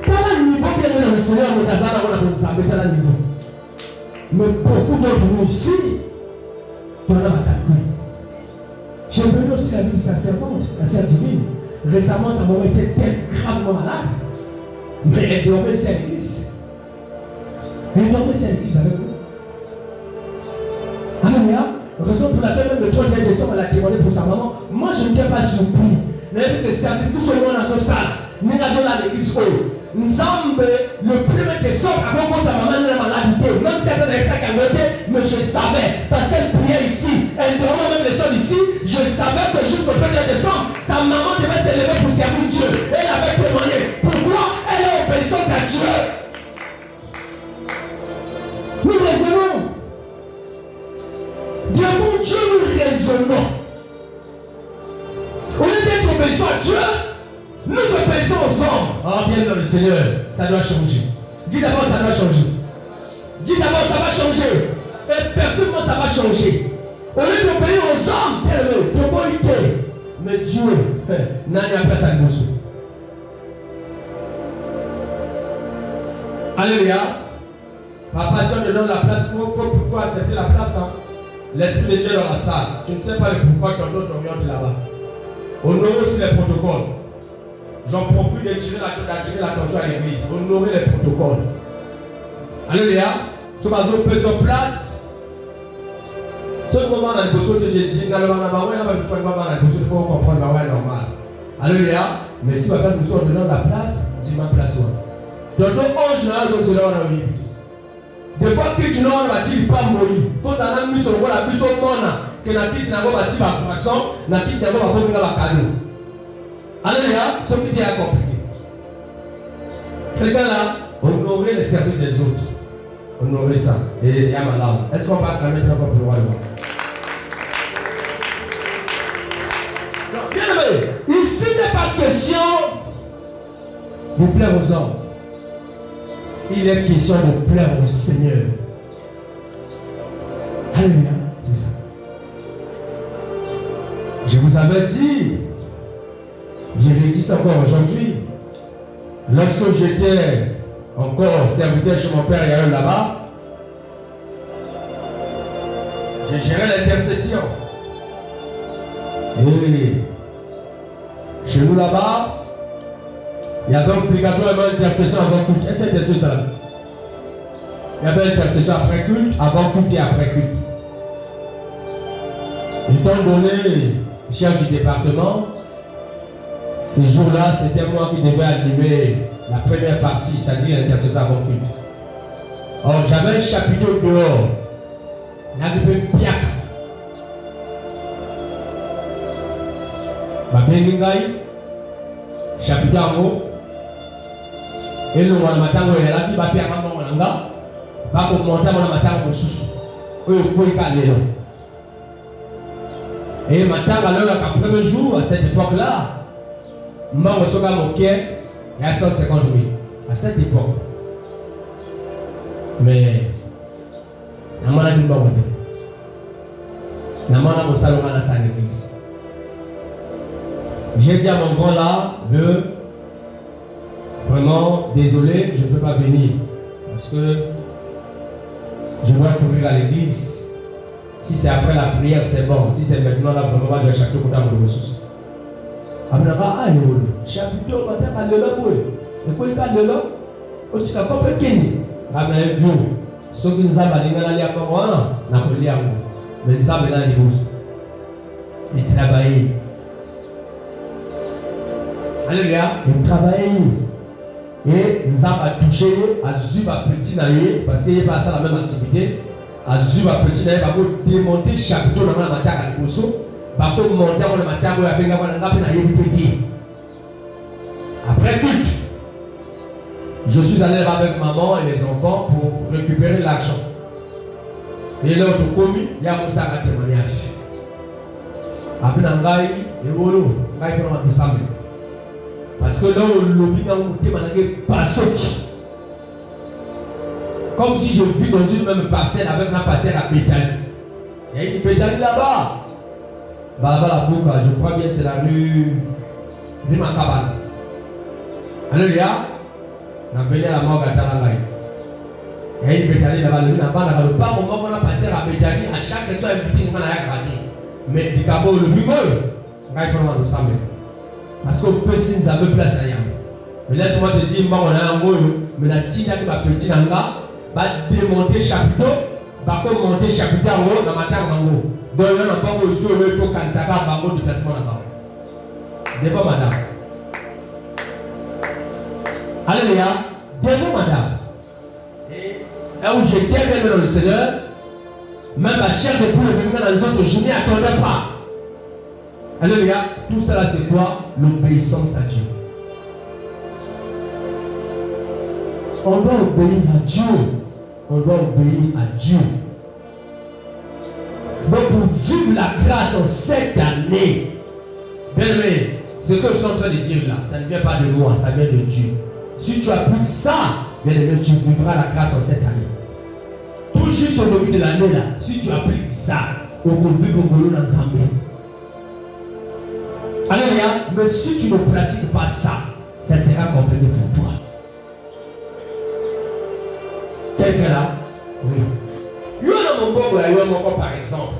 Dans le niveau, bien aimé, dans le Seigneur, on a dans le niveau. Mais beaucoup d'entre nous ici, on a attaqué. J'ai venu aussi la vie de sa servante, la sœur divine. Récemment, sa maman était gravement malade. Mais elle dormait ici à l'église. Elle dormait ici à l'église avec nous. Alléluia. Raison pour laquelle même le 31 décembre, elle a demandé pour sa maman. Moi, je n'étais pas surpris. Mais elle était servi tout ce monde dans son salle. Nous avons à l'église. Nzambe, le 1er décembre, avant que sa maman ait la maladie, même si elle était avec sa caméra, mais je savais, parce qu'elle priait ici, elle dormait même les sols ici, je savais que jusqu'au 1er décembre, sa maman devait s'élever pour servir Dieu. Elle avait témoigné. Pourquoi elle est obéissante à Dieu? Nous raisonnons. Devant Dieu, nous raisonnons. Au lieu d'être obéissant à Dieu, nous obéissons aux hommes. Oh, bien dans le Seigneur, ça doit changer. Dis d'abord, ça doit changer. progressivement, ça va changer. Au lieu de payer aux hommes, de bonité. Mais Dieu, n'a pas sa bouche. Alléluia. Papa, si on te donne la place, il faut accepter la place. Hein? L'Esprit de Dieu dans la salle. Tu ne sais pas pourquoi ton dos t'oriente là-bas. Honorez aussi les protocoles. J'en profite d'attirer l'attention à l'église. Honorez les protocoles. Alléluia. Ce bateau peut se place. Ce moment dans le bosso que j'ai dit, dans le moment où il y a une fois dans le bosso, il faut comprendre que c'est normal. Alléluia. Mais si ma place me soit donnée la place, dis-moi place. Donc, ange n'a pas cela dans la vie. Des fois que tu n'as pas mourir. Il faut savoir que tu as plus au monde. Que tu n'as pas bâti la poisson, tu n'as pas bâti la cadeau. Alléluia. Ce qui est compliqué. Quelqu'un là, honorer le service des autres. Honorer ça. Et il y a ma larme. Est-ce qu'on va acclamer très fort pour le roi? Bien aimé, ici n'est pas question de plaire aux hommes. Il est question de plaire au Seigneur. Alléluia. C'est ça. Je vous avais dit, je l'ai dit ça encore aujourd'hui, lorsque j'étais encore serviteur chez mon père et un là-bas, j'ai géré l'intercession. Et chez nous là-bas, il y avait obligatoirement une intercession avant culte. Est-ce que c'est ça? Il y avait une intercession après culte, avant culte et après culte. Étant donné chef du département, ces jours-là, c'était moi qui devais animer la première partie, c'est-à-dire l'intercession avant culte. Or, j'avais un chapiteau dehors. N'avait pas bien. Ma bengingai, chapiteau en haut. Et le matin, il y a la vie, va faire un moment là. Va commenter mon matin au sous. Oui, oui, calé. Et matin, alors, le premier jour, à cette époque-là, je reçois mon cœur et à 150 000. À cette époque. Mais, je n'ai pas dit que je n'ai pas dit salon à l'église. J'ai dit à mon grand là, vraiment désolé, je ne peux pas venir. Parce que je dois courir à l'église. Si c'est après la prière, c'est bon. Si c'est maintenant, là, vraiment, je vais chaque côté de ressources. Après, chapiteau, matin, à l'élo, et puis, quand l'élo, on t'a compris qu'il ramène vous. Ceux qui nous ont allé à moi, n'a pas lié à vous. Mais nous avons allé à vous. Et travailler. Alléluia. Et travailler. Et nous avons touché à Zuba Petit Naïe, parce qu'il n'y a pas ça la même activité. À Zuba Petit Naïe, il faut démonter le chapiteau dans la matin à l'Ibosso. Il faut monter dans la matin à l'Ibosso. Après culte, je suis allé avec maman et les enfants pour récupérer l'argent. Et là, on a commis, il y a mon sac à témoignage. Après, on a eu le rôle, on a eu le samedi. Parce que là, on a eu comme si je vis dans une même parcelle avec ma parcelle à Béthanie. Il y a une Béthanie là-bas. Là-bas, la boucle, je crois bien, c'est la rue Macabane. Alléluia. On a venu à la mort à Talangaï. Il y a une Béthanie là-bas, le pas au moment qu'on a passé à Béthanie, à chaque question, il y a un mais du cabot, le bigol, on va faire un ensemble. Parce qu'on peut si nous avons place à rien. Mais laisse-moi te dire, on a un mot, mais la tina qui va petit en bas, va démonter chapiteau, va monter chapiteau en haut, dans ma table en haut. Donc, il y a un peu de choses, il faut qu'on s'appelle un bango de placement là-bas. Devant madame. Alléluia. Devant madame. Et là où j'étais bien dans le Seigneur, même la chair de poule, même dans les autres, je n'y attendais pas. Alléluia. Tout cela, c'est quoi? L'obéissance à Dieu. On doit obéir à Dieu. On doit obéir à Dieu. Donc, pour vivre la grâce en cette année, bien aimé, ce que je suis en train de dire là, ça ne vient pas de moi, ça vient de Dieu. Si tu appliques ça, bien aimé, tu vivras la grâce en cette année. Tout juste jusqu'au début de l'année là, si tu appliques ça, au Congo dans Zambie. Alléluia. Mais si tu ne pratiques pas ça, ça sera compliqué pour toi. Quelqu'un là? Oui. Il y a mon bon par exemple.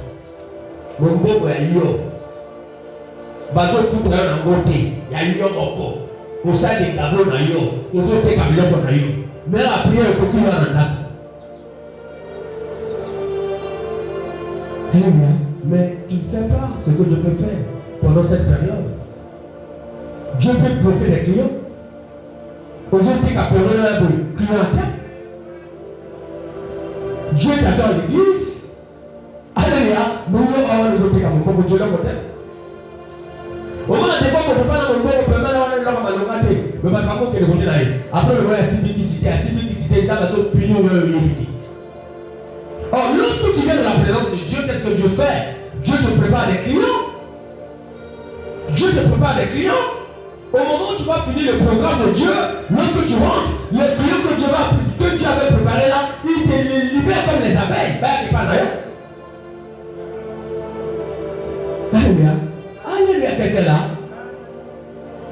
Mon bon yo. Bazo tout dans un côté. Il y a eu un moko. Au sein des cadeaux na yo. Aux autres cadeaux na yo. Mais la prière est beaucoup dans la. Alléluia. Mais tu ne sais pas ce que Dieu peut faire pendant cette période. Dieu peut bloquer les clients. Aux autres cadeaux na yo. Clientèle. Dieu t'adore l'église. Alléluia. Nous avons les autres cadeaux. Dieu l'a côté. Au moment où on ne peut pas dans le monde, on peut pas dans le monde, mais par contre, il est côté là. Après, on va à simplicité, il va se punir ou éviter. Or, lorsque tu viens de la présence de Dieu, qu'est-ce que Dieu fait? Dieu te prépare des clients. Dieu te prépare des clients. Au moment où tu vas finir le programme de Dieu, lorsque tu rentres, les clients que Dieu avait préparés là, il te les libère comme les abeilles. Alléluia. Alléluia, quelqu'un là.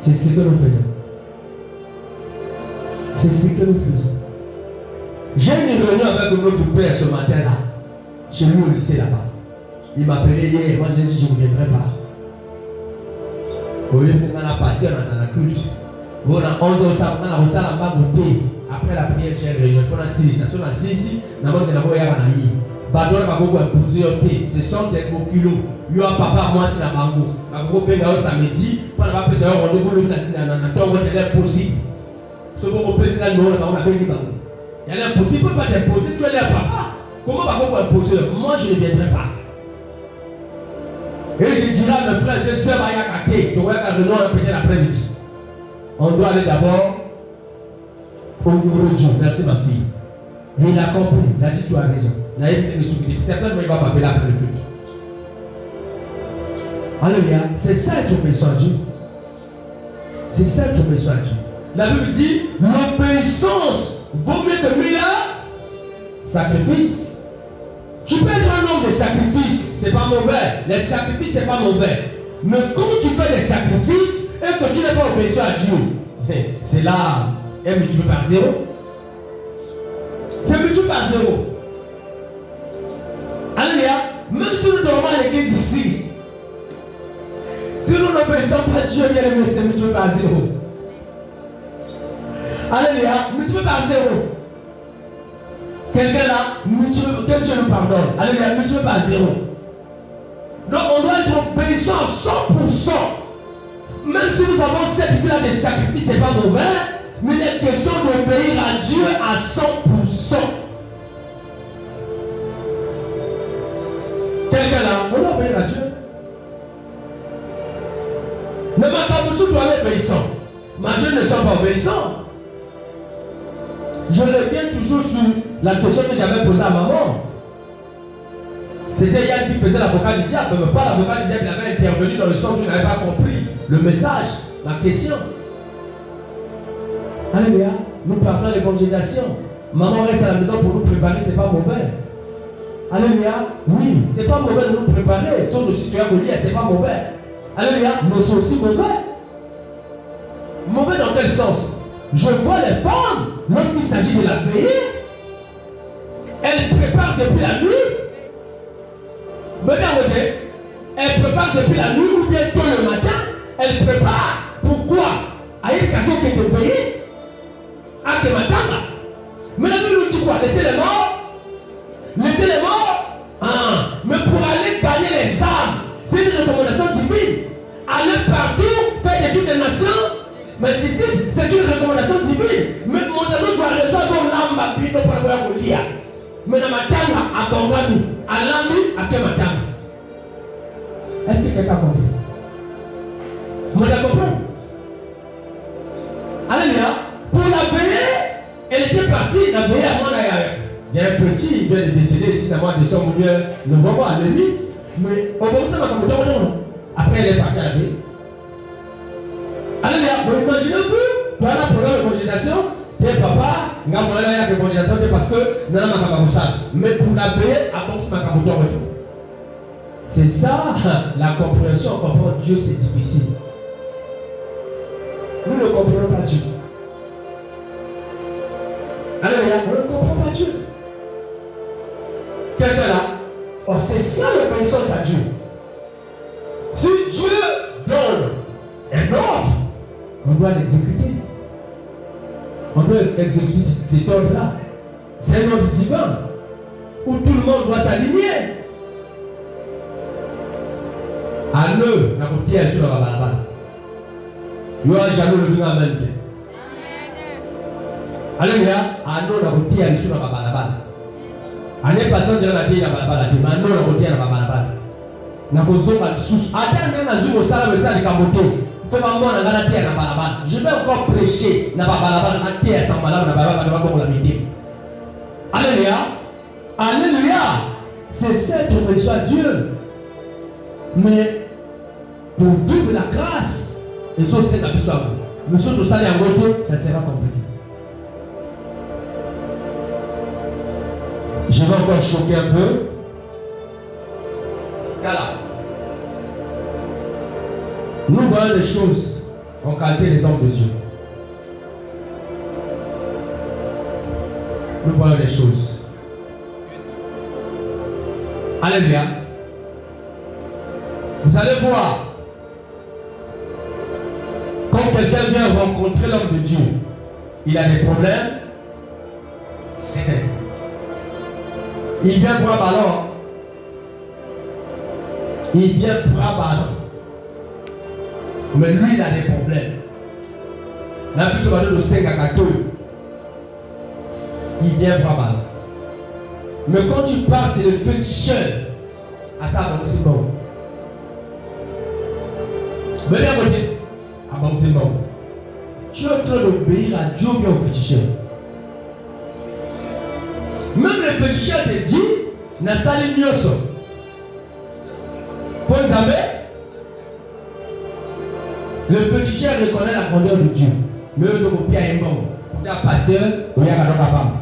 C'est ce que nous faisons. C'est ce que nous faisons. J'ai une réunion avec notre père ce matin là. Chez lui au lycée là-bas. Il m'a appelé hier. Moi je lui ai dit je ne viendrai pas. Au lieu de la passer dans la culte. On a 11 heures, on a reçu la main goûter. Après la prière, j'ai une réunion. On a 6. On a 6. On a monté la voie à Naï. Bateau n'a pas beaucoup imposé au thé. Ce sont des beaux kilos. Il y a papa, moi, c'est la mango. Ma gros père, samedi, on n'a pas pu savoir qu'on doit le possible. Ce qu'on peut c'est là, on a bien dit. Il y a l'impossible, pas t'imposer, tu es là, papa. Comment va vous imposer? Moi, je ne viendrai pas. Et je dirai à mes frères et sœurs, il y a qu'à donc il y a peut-être l'après-midi. On doit aller d'abord au numéro de Dieu. Merci ma fille. Et il a compris, il a dit tu as raison. Il a évité de s'oublier. Peut-être que il va m'appeler après le culte. Alléluia. C'est ça être obéissant à Dieu. C'est ça être obéissant à Dieu. La Bible dit l'obéissance vaut mieux que 1000 sacrifices. Tu peux être un homme de sacrifice, c'est pas mauvais. Les sacrifices, c'est pas mauvais. Mais quand tu fais des sacrifices et que tu n'es pas obéissant à Dieu, c'est là, est multiplié par 0. C'est multiplié par 0. Alléluia. Même si nous dormons à l'église ici, si nous n'obéissons pas à Dieu, bien aimé, c'est multiplié par 0. Alléluia. Multiplié par 0. Quelqu'un là, que Dieu nous pardonne. Alléluia. Multiplié par 0. Donc on doit être obéissant à 100%. Même si nous avons cette vie-là de sacrifice, ce n'est pas mauvais, mais il est question d'obéir à Dieu à 100%. Quelqu'un là, on doit obéir à Dieu. Mais ma femme, tu dois être obéissant. Ma Dieu ne sont pas obéissants. Je reviens toujours sur la question que j'avais posée à maman. C'était Yann qui faisait l'avocat du diable, mais pas l'avocat du diable, il avait intervenu dans le sens où il n'avait pas compris le message, la question. Alléluia. Nous partons à l'évangélisation. Maman reste à la maison pour nous préparer, c'est pas mauvais. Alléluia. Oui, c'est pas mauvais de nous préparer. Sauf le citoyen Goliath, c'est pas mauvais. Alléluia. Mais c'est aussi mauvais. Mauvais dans quel sens? Je vois les femmes, lorsqu'il s'agit de la veillée, elles préparent depuis la nuit. Mais bien, elle prépare depuis la nuit ou bien tôt le matin. Elle prépare. Pourquoi? À une occasion qui est de veiller. À tes matins. Mais la Bible nous dit quoi? Laissez les morts. Laissez les morts. Ah. Mais pour aller gagner les âmes, c'est une recommandation divine. Aller partout, faire de toutes les nations. Mais ici, c'est une recommandation divine. Mais mon raison, tu as raison, son âme m'a pris pour pouvoir vous lire. Mais dans ma tanga, à Bongami, à l'ami, à quel matin? Est-ce que quelqu'un a compris? Vous avez compris? Alléluia. Pour la veillée, elle était partie, la veillée à moi. J'ai un petit, il vient de décéder ici dans moi, décembre, novembre, à l'ennemi. Mais on va ça, après elle est partie à la veillée. Alléluia. Vous imaginez-vous, pendant le programme d'évangélisation, T'es papa, nga mwana ya que congélation parce que nana makamba ça. Mais pour la payer, à boxe makamba to retour. C'est ça la compréhension. Comprendre Dieu, c'est difficile. Nous ne comprenons pas Dieu. Alléluia, on ne comprend pas Dieu. Quelqu'un là, oh, c'est ça l'obéissance à Dieu. Si Dieu donne un ordre, on doit l'exécuter. On doit exécuter cet ordre-là. C'est un ordre divin où tout le monde doit s'aligner. À l'heure, la côté est sur la balabala. Il y a jamais le bien amen. Alléluia. À l'heure, la côté est sur la balabala. Année passée, on dirait la tête de la balabala. Mais à l'heure, la côté est la balabala. Na kozonga sous. Attends, na zumo sala le sala de kamoto. Je vais encore prêcher na balabala na terre sans balabala na balabala na bakoko la midi. Alléluia. Alléluia. C'est cette obéissance à Dieu. Mais pour vivre la grâce, et ça c'est la puissance à vous. Mais si vous allez en côté, ça sera compliqué. Je vais encore choquer un peu. Voilà. Nous voyons les choses en qualité des hommes de Dieu. Nous voyons les choses. Alléluia. Vous allez voir, quand quelqu'un vient rencontrer l'homme de Dieu, il a des problèmes. Il vient pour un ballon. Il vient pour un ballon. Mais lui, il a des problèmes. La plus souvent de 5 à 4, il vient pour un ballon. Mais quand tu pars, c'est le féticheur. À ça, c'est bon. Mais bien côté, ah bon, c'est bon. Tu es en train d'obéir à Dieu bien au féticheur. Même le féticheur te dit, n'a sali nyoso. Vous savez, le féticheur reconnaît la grandeur de Dieu. Mais eux ont copié un bon. Pour un pasteur, il y a un capable.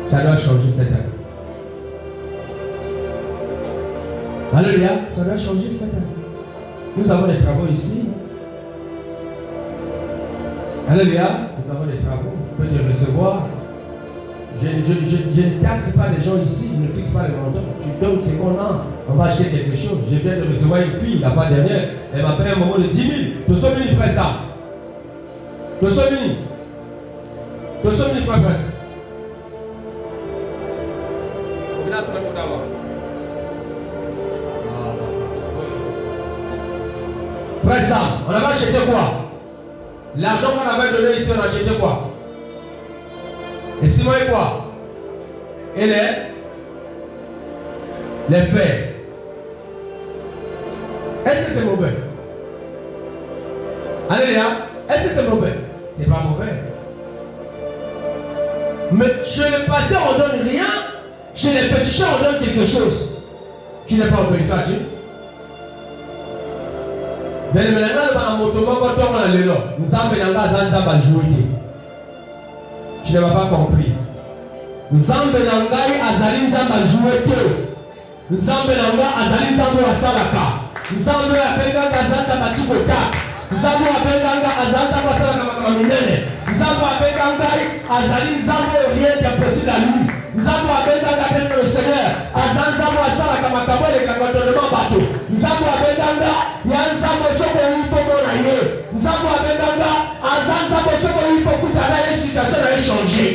Ça doit changer cette année. Alléluia, ça doit changer cette année. Nous avons des travaux ici. Alléluia, nous avons des travaux. Vous pouvez te recevoir. Je ne taxe pas les gens ici, je ne fixe pas les montants. Tu donnes ce qu'on a, on va acheter quelque chose. Je viens de recevoir une fille la fois dernière, elle m'a fait un moment de 10 000. Tu sommes venu faire ça. Tu sommes venu. Tu sommes venu faire ça. Frère Sam, on avait acheté quoi? L'argent qu'on avait donné ici, on a acheté quoi? Et Simon est quoi? Et les faits. Est-ce que c'est mauvais? Alléluia. Est-ce que c'est mauvais? C'est pas mauvais. Mais chez le pasteur on donne rien, chez les féticheurs on donne quelque chose. Tu n'es pas obéissant à Dieu. Mais maintenant, tu ne m'as pas compris. Nzambe nangai azali nzamba joué te. Nzambe nanga azali nzambe wa salaka. Nzambe apenga kazanza batikota. Nzambe apenga azanza basala kama minene. Nzambe apenga ngai azali nzambe rien d'impossible à lui. Nzambe apenga ngate le Seigneur azanza basala kama kabele kama tonnement bato. Nzambe apenga ya nzambe soko wito mona ye. Nzambe apenga azanza soko wito kutana la situation a changé.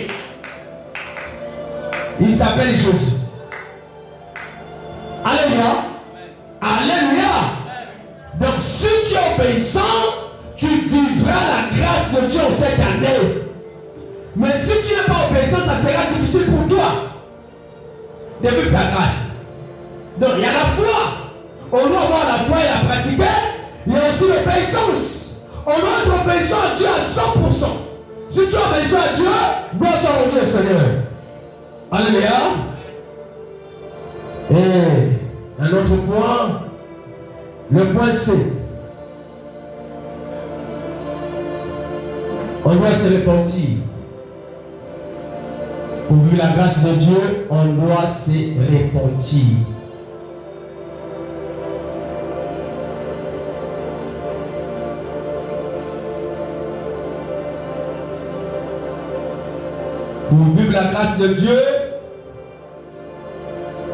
Il s'appelle Josué. Alléluia. Alléluia. Donc si tu es obéissant, tu vivras la grâce de Dieu cette année. Mais si tu n'es pas obéissant, ça sera difficile pour toi de vivre sa grâce. Donc il y a la foi. On doit avoir la foi et la pratiquer. Il y a aussi l'obéissance. On doit être obéissant à Dieu à 100%. Si tu es obéissant à Dieu, gloire soit au Dieu Seigneur. Alléluia. Et un autre point, le point C. On doit se repentir. Pour vivre la grâce de Dieu, on doit se repentir. Pour vivre la grâce de Dieu,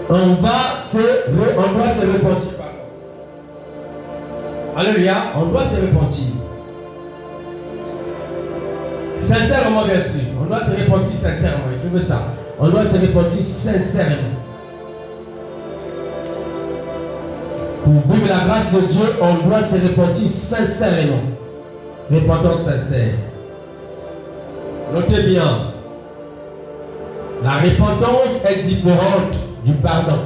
on doit se repentir. Alléluia, on doit se repentir. Sincèrement, bien sûr. On doit se repentir sincèrement. Écrivez ça. On doit se repentir sincèrement. Pour vivre la grâce de Dieu, on doit se repentir sincèrement. Repentance sincère. Notez bien. La repentance est différente du pardon.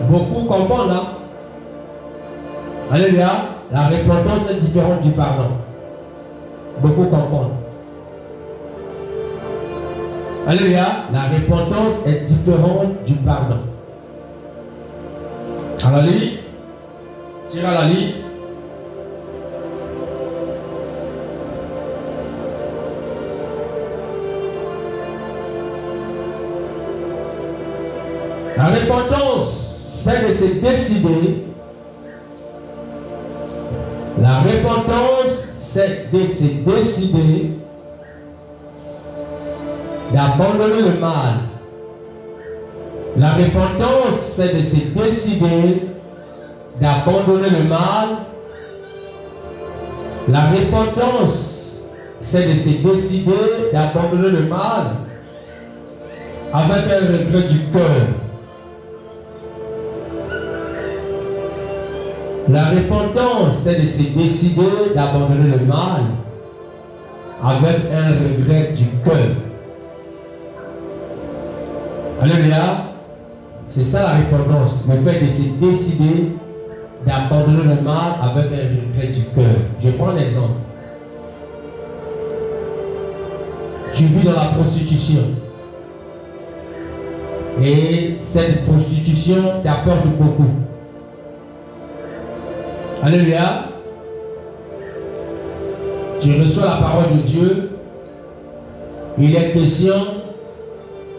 Beaucoup comprennent, hein? Alléluia. La repentance est différente du pardon. Beaucoup comprennent. Alléluia. La repentance est différente du pardon. À la ligne. Tire à la ligne. La repentance, c'est de se décider. La repentance, c'est de se décider d'abandonner le mal. La repentance, c'est de se décider d'abandonner le mal. La repentance, c'est de se décider d'abandonner le mal avec un regret du cœur. La repentance, c'est de se décider d'abandonner le mal avec un regret du cœur. Alléluia. C'est ça la repentance. Le fait de se décider d'abandonner le mal avec un regret du cœur. Je prends un exemple. Tu vis dans la prostitution. Et cette prostitution t'apporte beaucoup. Alléluia. Tu reçois la parole de Dieu. Il est question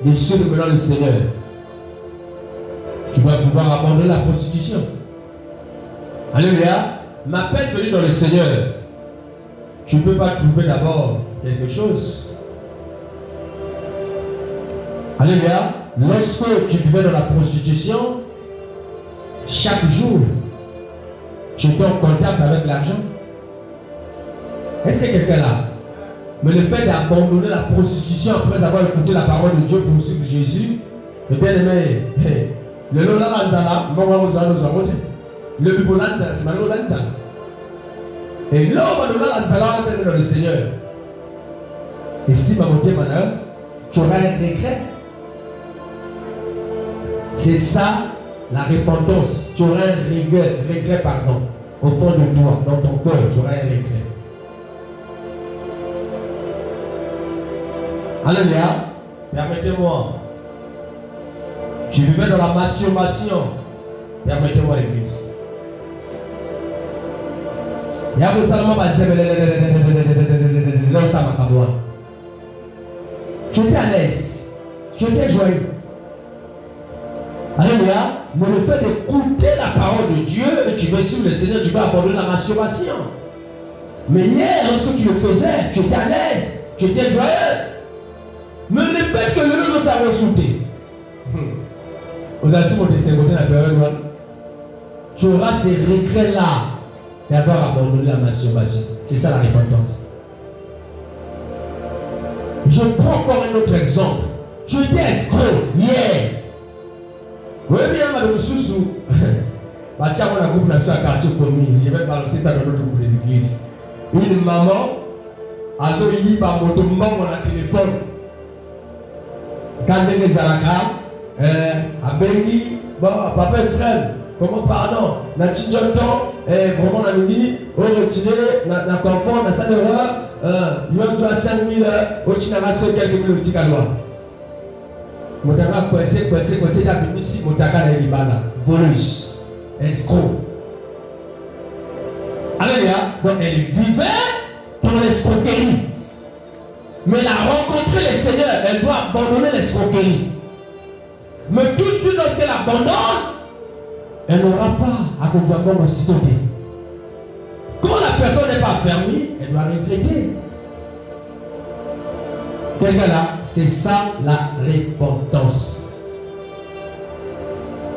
de suivre dans le Seigneur. Tu vas pouvoir abandonner la prostitution. Alléluia. Ma peine venue dans le Seigneur. Tu ne peux pas trouver d'abord quelque chose. Alléluia. Lorsque tu vivais dans la prostitution, chaque jour, tu étais en contact avec l'argent. Est-ce qu'il y a quelqu'un là? Mais le fait d'abandonner la prostitution après avoir écouté la parole de Dieu pour suivre Jésus, le bien-aimé, le Lola Lanzala, le Bibola Lanzala, c'est Malo Lanzala. Et là, on va donner Lanzala, on va dans le Seigneur. Et si ma montée maintenant, tu auras un regret. C'est ça la repentance. Tu auras un regret, pardon, au fond de toi, dans ton cœur, tu auras un regret. Alléluia. Permettez-moi. Je vivais dans la masturbation. Permettez-moi l'église. Il y a seulement tu étais à l'aise. Tu étais joyeux. Alléluia. Mais le fait d'écouter la parole de Dieu, et tu veux suivre le Seigneur, tu vas abandonner la masturbation. Mais hier, lorsque tu le faisais, tu étais à l'aise. Tu étais joyeux. Mais le fait que le réseau s'avait sauté, vous avez su mon testimony dans la période où tu auras ces regrets-là d'avoir abandonné la masturbation. C'est ça la repentance. Je prends encore un autre exemple. Tu étais escroc hier. Oui, bien, madame Soussou. Tiens, on a groupe là-dessus à quartier commune. Je vais balancer ça dans notre groupe de l'église. Une maman a zoï par moto, maman a téléphone. Quand elle est à la crème, à Bengi, bon, papa et frère, comment pardon, na Tchidjoton, vraiment on a dit, on retiré, na confort, na salle d'erreur, il y a 5 000, au Chinamasso, quelques mille petits cadeaux. Motaka coincé, il a mis ici, Motaka na Libana, voleuse, escroc. Alléluia. Donc elle vivait dans l'escroquerie. Mais elle a rencontré le Seigneur, elle doit abandonner l'escroquerie. Mais tout de suite lorsqu'elle abandonne, elle n'aura pas à gouvernement aussitôt. Quand la personne n'est pas fermée, elle doit regretter. Quelqu'un là, c'est ça la repentance.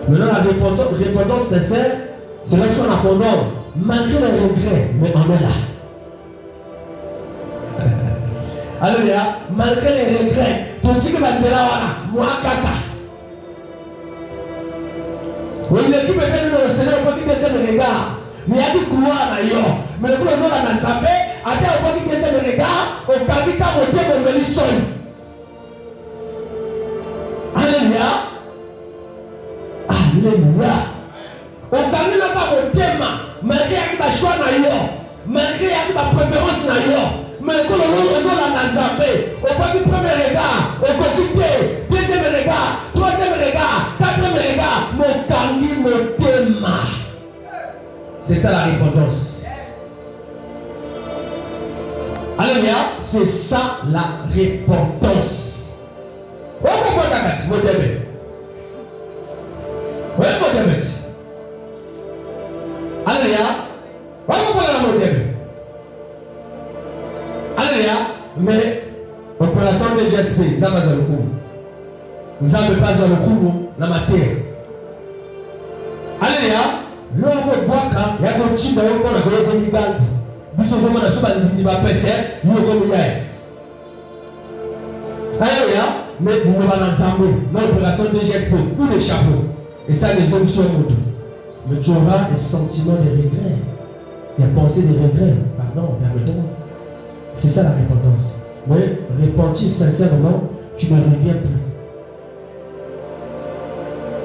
Maintenant, la repentance sincère, c'est lorsqu'on abandonne, malgré les regrets, mais on est là. Alléluia, malgré les regrets, tu dis que moi, kata. Oui, l'équipe est venue dans le Seigneur pour qu'il baisse le regard. Mais il y a du couloir d'ailleurs. Mais le couloir dans la sapé, à terre pour qu'il baisse le regard, au cabita monté pour me l'issoler. Alléluia. Alléluia. Au cabita monté, malgré qu'il y a choix d'ailleurs, malgré qu'il y a préférence d'ailleurs, mais quand on est dans la sapé, au premier regard, au côté, deuxième regard, troisième regard, quatrième regard, mon kangi, mon thème. C'est ça la repentance. Alléluia, c'est ça la repentance. On comprend ta carte, mon thème. Oui, mon thème. Alléluia, on comprend la mon thème. Alléluia, mais opération de GSP, ça va dans le coup. Nous n'avons pas dans le coup, la matière. Alléluia, l'homme boit quand il y a un petit peu de temps, il y a un petit peu de temps. Nous sommes dans le petit peu de temps. Alléluia, mais nous sommes ensemble, l'opération de GSP, nous les chapeaux. Et ça, les hommes sont autour. Mais tu auras des sentiments de regret, des pensées de regret. Pardon, permettez-moi. C'est ça la repentance. Mais repentir sincèrement, tu ne reviens plus.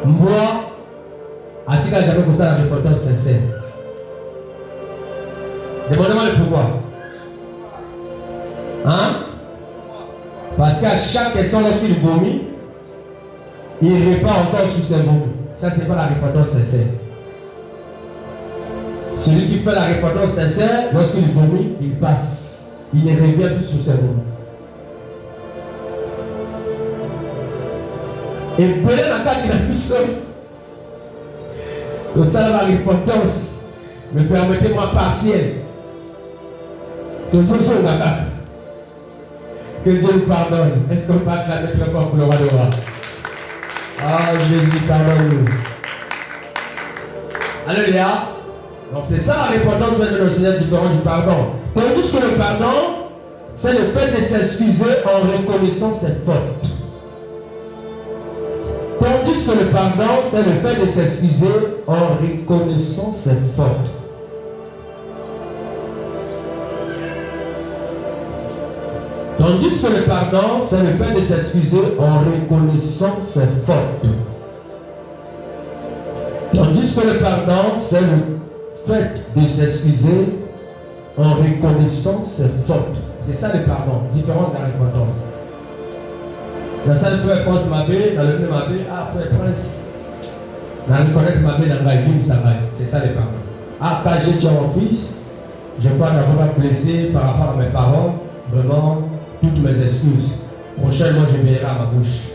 Moi, à dire que j'avais comme ça la repentance sincère. Demandez-moi le pourquoi. Hein? Parce qu'à chaque question, lorsqu'il vomit, il répand encore sur ses vomis. Ça, c'est pas la repentance sincère. Celui qui fait la repentance sincère, lorsqu'il vomit, il passe. Il ne revient plus sur ses voix. Et Belé n'a pas tiré plus seul. Donc ça, la repentance, mais permettez-moi partiel. Que ce soit là. Que Dieu nous pardonne. Est-ce qu'on peut acclamer très fort pour le roi de roi? Ah, Jésus, pardonne-nous. Alléluia. Donc c'est ça la repentance maintenant le Seigneur différent du pardon. Tandis que le pardon, c'est le fait de s'excuser en reconnaissant ses fautes. Tandis que le pardon, c'est le fait de s'excuser en reconnaissant ses fautes. Tandis que le pardon, c'est le fait de s'excuser en reconnaissant ses fautes. Tandis que le pardon, c'est le fait de s'excuser en reconnaissant ses fautes. C'est ça le pardon, différence de la repentance. Dans ça, le frère Prince Mabé, dans le premier Mabé, ah frère Prince, dans reconnaître Mabé dans la vie, ça va. C'est ça le pardon. Ah, quand j'ai tué mon fils, je crois n'avoir pas blessé par rapport à mes paroles, vraiment, toutes mes excuses. Prochainement, je verrai à ma bouche.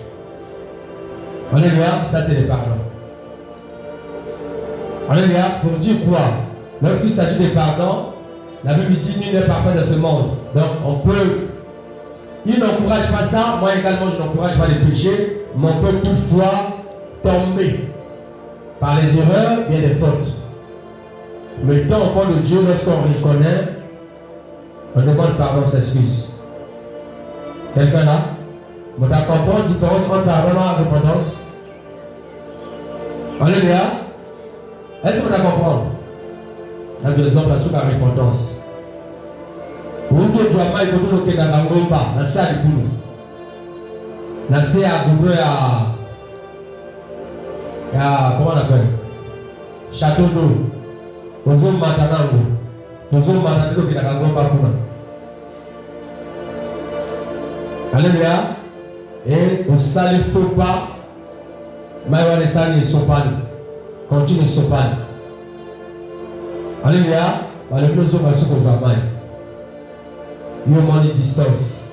Alléluia, ça c'est le pardon. Alléluia, pour dire quoi? Lorsqu'il s'agit de pardon, la Bible dit nul n'est parfait dans ce monde. Donc on peut, il n'encourage pas ça, moi également je n'encourage pas les péchés, mais on peut toutefois tomber par les erreurs, bien des fautes. Mais étant enfant de Dieu, lorsqu'on reconnaît, on demande pardon, on s'excuse. Quelqu'un là? On doit comprendre la différence entre pardon et la repentance. Alléluia. Est-ce qu'on doit comprendre? Un exemple sur la repentance. Où tu dois pas écouter le Kenya Gangomba, la salle du boulot. La salle à Goubé à comment on appelle? Château d'eau. Ozo Matanango. Ozo Matanango le Kenya Gangomba Kuna. Alléluia. Et au salle, il ne faut pas. Maïwa les salles, ils ne sont pas. Continue, ils ne sont pas. Alléluia. nous sommes à ce qu'on travaille. Il y a une distance.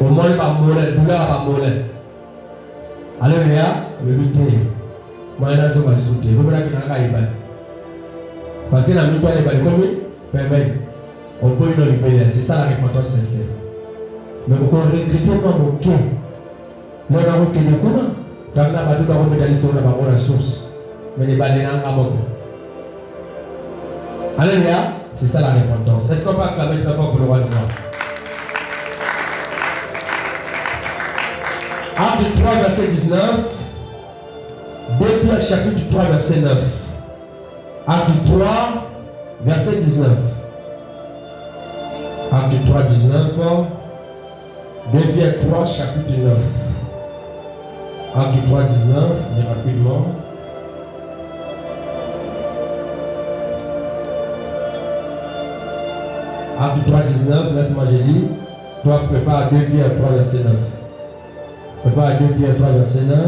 Au moins, il va mourir, douleur va mourir. Alléluia, vérité. Moi, je suis à sauter. Vous voyez qu'il y a un gars. Parce que la nuit, il y a des commis. On peut y aller. C'est ça la repentance sincère. Mais vous regrettez pas mon cœur. Moi, je ne sais pas comment. Quand on a battu dans la source. Mais les balais n'ont pas beaucoup. Alléluia, c'est ça la repentance. Est-ce qu'on peut acclamer très fort pour le roi de gloire? Acte 3, verset 19. 2 Pierre, chapitre 3, verset 9. Acte 3, verset 19. Acte 3, 19. 2 Pierre 3, chapitre 9. Acte 3, 19. Et rapidement. Acte 3, 19. Laisse-moi, je lis. Toi, prépare 2 Pierre 3, verset 9. Prépare 2 Pierre 3, verset 9.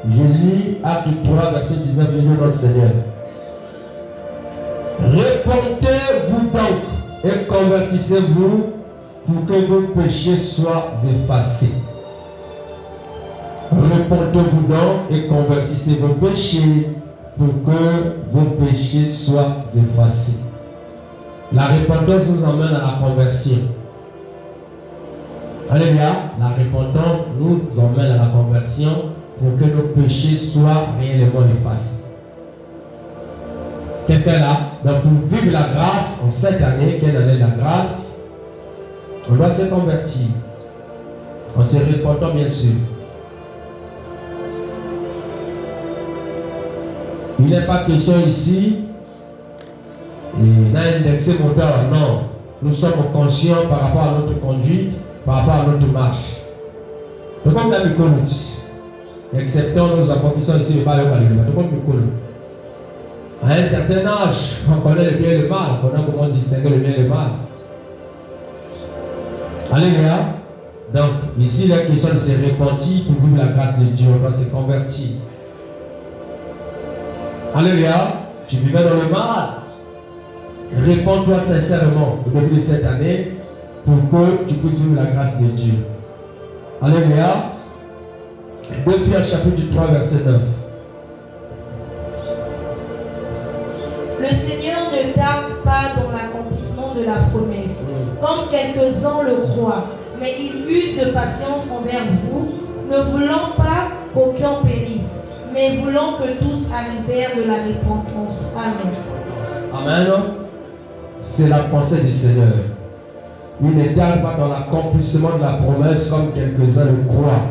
Je lis Acte 3, verset 19. Je lis notre Seigneur. Repentez-vous donc et convertissez-vous pour que vos péchés soient effacés. Repentez-vous donc et convertissez vos péchés pour que vos péchés soient effacés. La repentance nous emmène à la conversion. Alléluia. La repentance nous emmène à la conversion pour que nos péchés soient réellement effacés. Quelqu'un là, donc pour vivre la grâce en cette année, quelle année la grâce, on doit se convertir. En se repentant bien sûr. Il n'est pas question ici d'indexer moteur, non. Nous sommes conscients par rapport à notre conduite, par rapport à notre marche. Donc comme la Mikonouti, exceptant nos enfants qui sont ici, pas le Kalima, donc comme Mikonouti. À un certain âge, on connaît le bien et le mal, on connaît comment distinguer le bien et le mal. Alléluia. Donc, ici, la question de se repentir pour vivre la grâce de Dieu, on doit se convertir. Alléluia. Tu vivais dans le mal. Réponds-toi sincèrement au début de cette année pour que tu puisses vivre la grâce de Dieu. Alléluia. 2 Pierre chapitre 3, verset 9. Le Seigneur ne tarde pas dans l'accomplissement de la promesse, comme quelques-uns le croient, mais il use de patience envers vous, ne voulant pas qu'aucun périsse, mais voulant que tous arrivèrent de la repentance. Amen. Amen. C'est la pensée du Seigneur. Il ne tarde pas dans l'accomplissement de la promesse comme quelques-uns le croient.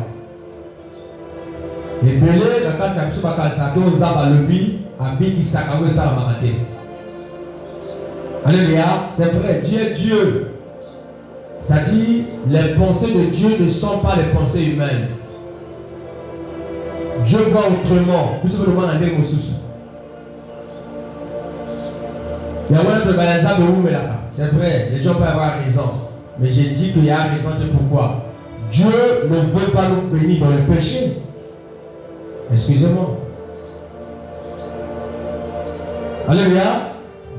Et belé, dans le cas de Sato, nous avons le but, à Biki Sakawe Salamate. Alléluia, c'est vrai, Dieu est Dieu. C'est-à-dire, les pensées de Dieu ne sont pas les pensées humaines. Dieu voit autrement. Plus que le monde en est sous. C'est vrai, les gens peuvent avoir raison. Mais j'ai dit qu'il y a raison de pourquoi. Dieu ne veut pas nous bénir dans le péché. Excusez-moi. Alléluia.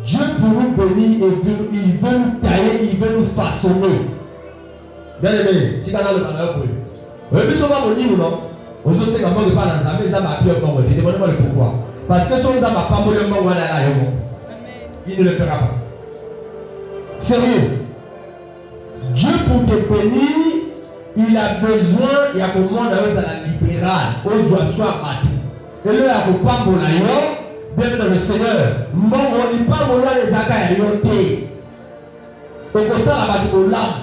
Dieu pour nous bénir, il veut nous tailler, il veut nous façonner. Bien aimé, si tu as le canal, vous avez souvent mon livre, non? Vous avez aussi un peu de pas dans sa maison, à pied au Congo. Demandez-moi le pourquoi. Parce que si on n'a pas mon livre, on a là, il ne le fera pas. Sérieux. Dieu pour te bénir, il a besoin, il y a un moment dans la libérale, aux oiseaux battus. Et là, il y a un pas mon ailleurs. Bienvenue dans le Seigneur. Mon on n'est pas mon les accueils réautés. Et que ça, la bâtie au lame.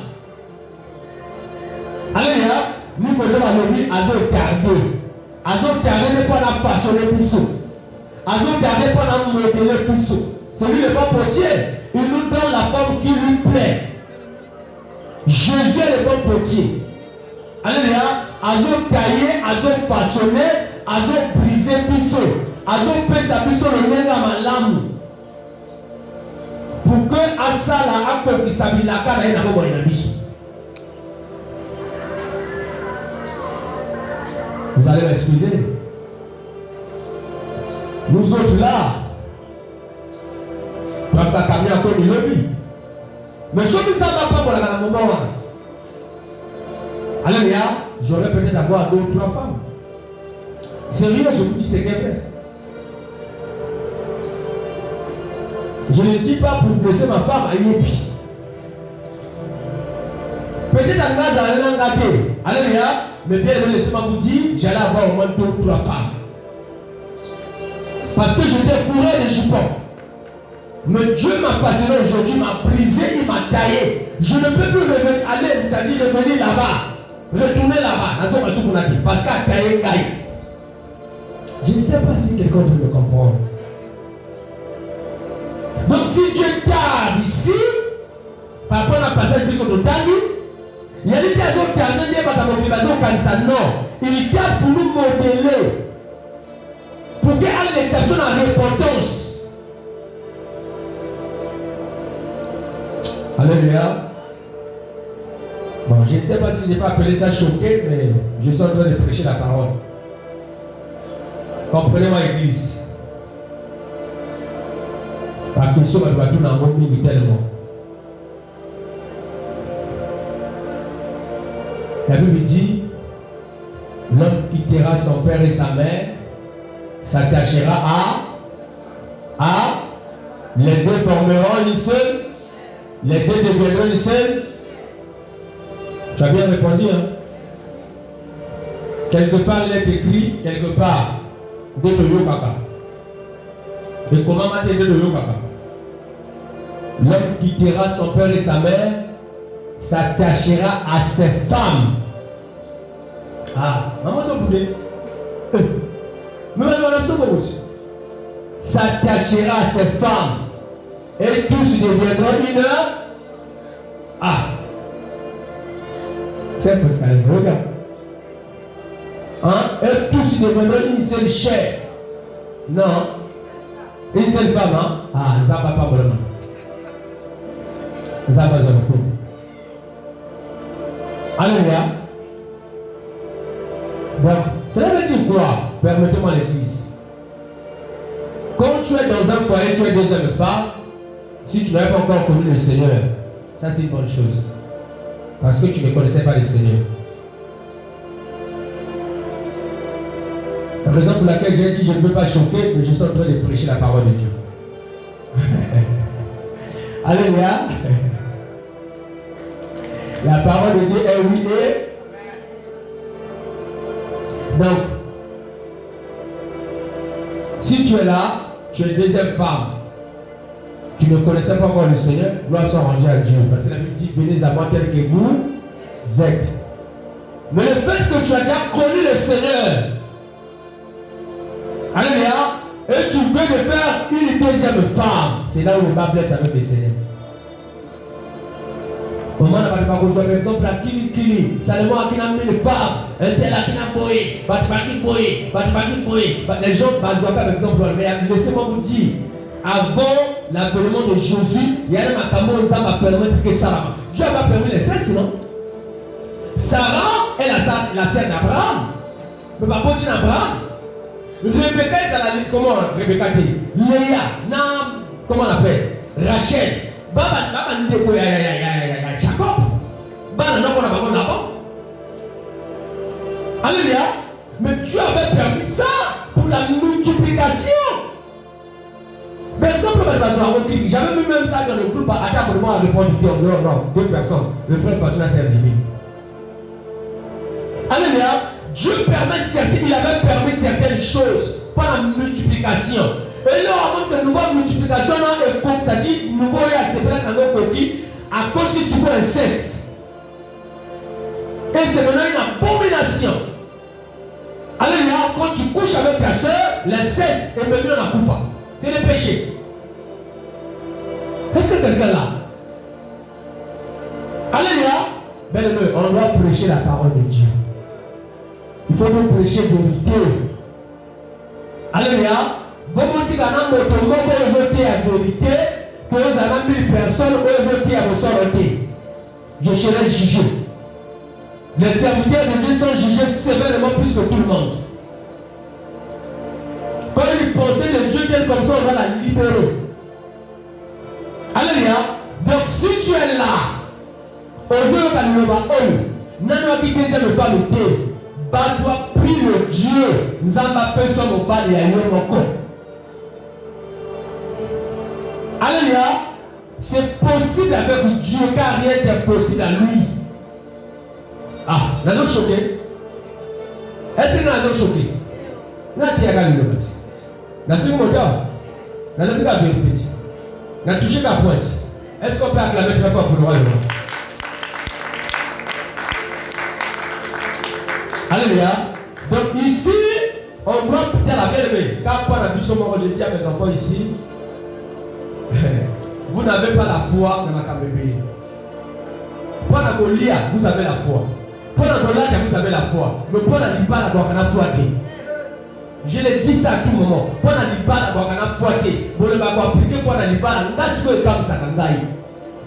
Alléluia. Nous pouvons aller à ce garder. À ce garder n'est pas la façon de pisseau. À ce garder pas la modeler pisseau. C'est lui le bon potier. Il nous donne la forme qui lui plaît. Jésus est le bon potier. Alléluia. À ce tailler, à ce façonner, à ce briser pisseau. Azo pesa biso le nenga malamu pour que asala akokisa bilaka na ina bobo ina biso. Vous allez m'excuser. Nous autres là, bien comme il le dit. Mais ce que ça va pas pour la moment. Alléluia, j'aurais peut-être avoir 2 ou 3 femmes. Sérieux, je vous dis, c'est vrai. Je ne dis pas pour blesser ma femme à Yépi. Peut-être à Naz à un gâté. Alléluia, mais bien laissez-moi vous dire, j'allais avoir au moins 2 ou 3 femmes. Parce que j'étais bourré de jupons. Mais Dieu m'a passionné aujourd'hui, m'a brisé, il m'a taillé. Je ne peux plus revenir, allez, tu as dit revenir là-bas. Retourner là-bas. Parce qu'à taillé, taillé. Je ne sais pas si quelqu'un peut me comprendre. Donc si Dieu tarde ici, par rapport à la passage de Tani, il y a des personnes qui ont dit que la motivation non. Il tarde pour nous modeler. Pour qu'il y ait l'exception à l'importance. Alléluia. Bon, je ne sais pas si je peux appeler ça choqué, mais je suis en train de prêcher la parole. Comprenez-moi, Église. La question elle doit tourner en mode tellement. La Bible dit, l'homme quittera son père et sa mère, s'attachera à les deux formeront une seule, les deux deviendront une seule. Tu as bien répondu, hein? Quelque part il est écrit, quelque part, de Yokaka. Et comment m'a-t-il dit de Yokaka? L'homme quittera son père et sa mère, s'attachera à ses femmes. Ah, maman, ça vous dit? Mais maintenant, on a s'attachera à ses femmes et tous deviendront une. Ah, c'est parce qu'elle regarde. Hein? Et tous deviendront une seule chair. Non, une seule femme. Hein? Ah, ça va pas vraiment. Ça va pas beaucoup. Alléluia. Donc, cela veut dire quoi? Permettez-moi l'église. Quand tu es dans un foyer, tu es deuxième femme, si tu n'avais pas encore connu le Seigneur, ça c'est une bonne chose. Parce que tu ne connaissais pas le Seigneur. La raison pour laquelle j'ai dit je ne peux pas choquer, mais je suis en train de prêcher la parole de Dieu. Alléluia. La parole de Dieu est oui et. Donc, si tu es là, tu es deuxième femme, tu ne connaissais pas encore le Seigneur, gloire soit rendue à Dieu. Parce que la Bible dit, venez à moi tel que vous êtes. Mais le fait que tu as déjà connu le Seigneur, alléluia, et tu veux de faire une deuxième femme, c'est là où le bas blesse avec le Seigneur. Comment on n'a pas de par exemple à Kili, Salomon qui n'a mis les femmes, un tel qui n'a boyé, les gens, par exemple, mais laissez-moi vous dire, avant l'avènement de Jésus, il y a un macamo, ça va permettre que Sarah. Dieu va permettre les cestes, non? Sarah est la sœur d'Abraham, mais pas pour Abraham. Rebecca, c'est la comment Rebecca dit? Léa, comment on appelle? Rachel. Baba Jacob. Baba n'a pas là-bas. Alléluia. Mais Dieu avait permis ça pour la multiplication. Mais exemple, j'avais mis même ça dans le groupe. Attends, pour moi, répondre non, 2 personnes. Le frère Patina, c'est divin. Alléluia. Dieu permet il avait permis certaines choses par la multiplication. Et là, avant que nous voyons multiplication, comme ça dit, nous voyons à coquille à cause du second inceste. Et c'est maintenant une abomination. Alléluia, quand tu couches avec ta soeur, l'inceste est même dans la koufa. C'est le péché. Est-ce que quelqu'un là? Alléluia. Bien-aimé, on doit prêcher la parole de Dieu. Il faut nous prêcher vérité. Alléluia. Vous me dites que vous avez la vérité, que vous avez 1000 personnes, vous avez à vous sortir. Je serai jugé. Les serviteurs de Dieu sont jugés sévèrement plus que tout le monde. Quand ils pensaient de Dieu tel comme ça, on va la libérer. Alléluia. Donc si tu es là, osez le Nano qui deuxième fois le thé. Bah doit prier le Dieu. Nzamba personne au bas de Yayomoko. Alléluia. C'est possible avec Dieu car rien n'est possible à lui. Ah, la zone choquée. Est-ce que la zone choquée? N'a pas été à l'union. La fille moteur. La vérité. N'a touché la pointe. Est-ce qu'on peut acclamer très fort pour le roi? Alléluia. Donc ici, on doit dire la vérité. Car pas la mission, moi je dis à mes enfants ici, vous n'avez pas la foi dans la camébé. Pas la Golia, vous avez la foi. Pas la Golia, vous avez la foi. Mais pas la Liba, la Bokana foi. Je l'ai dit ça à tout moment. Pas la Liba, la Bokana foi. Vous ne m'avez pas appliqué pour la Liba, la Ngasco et comme ça.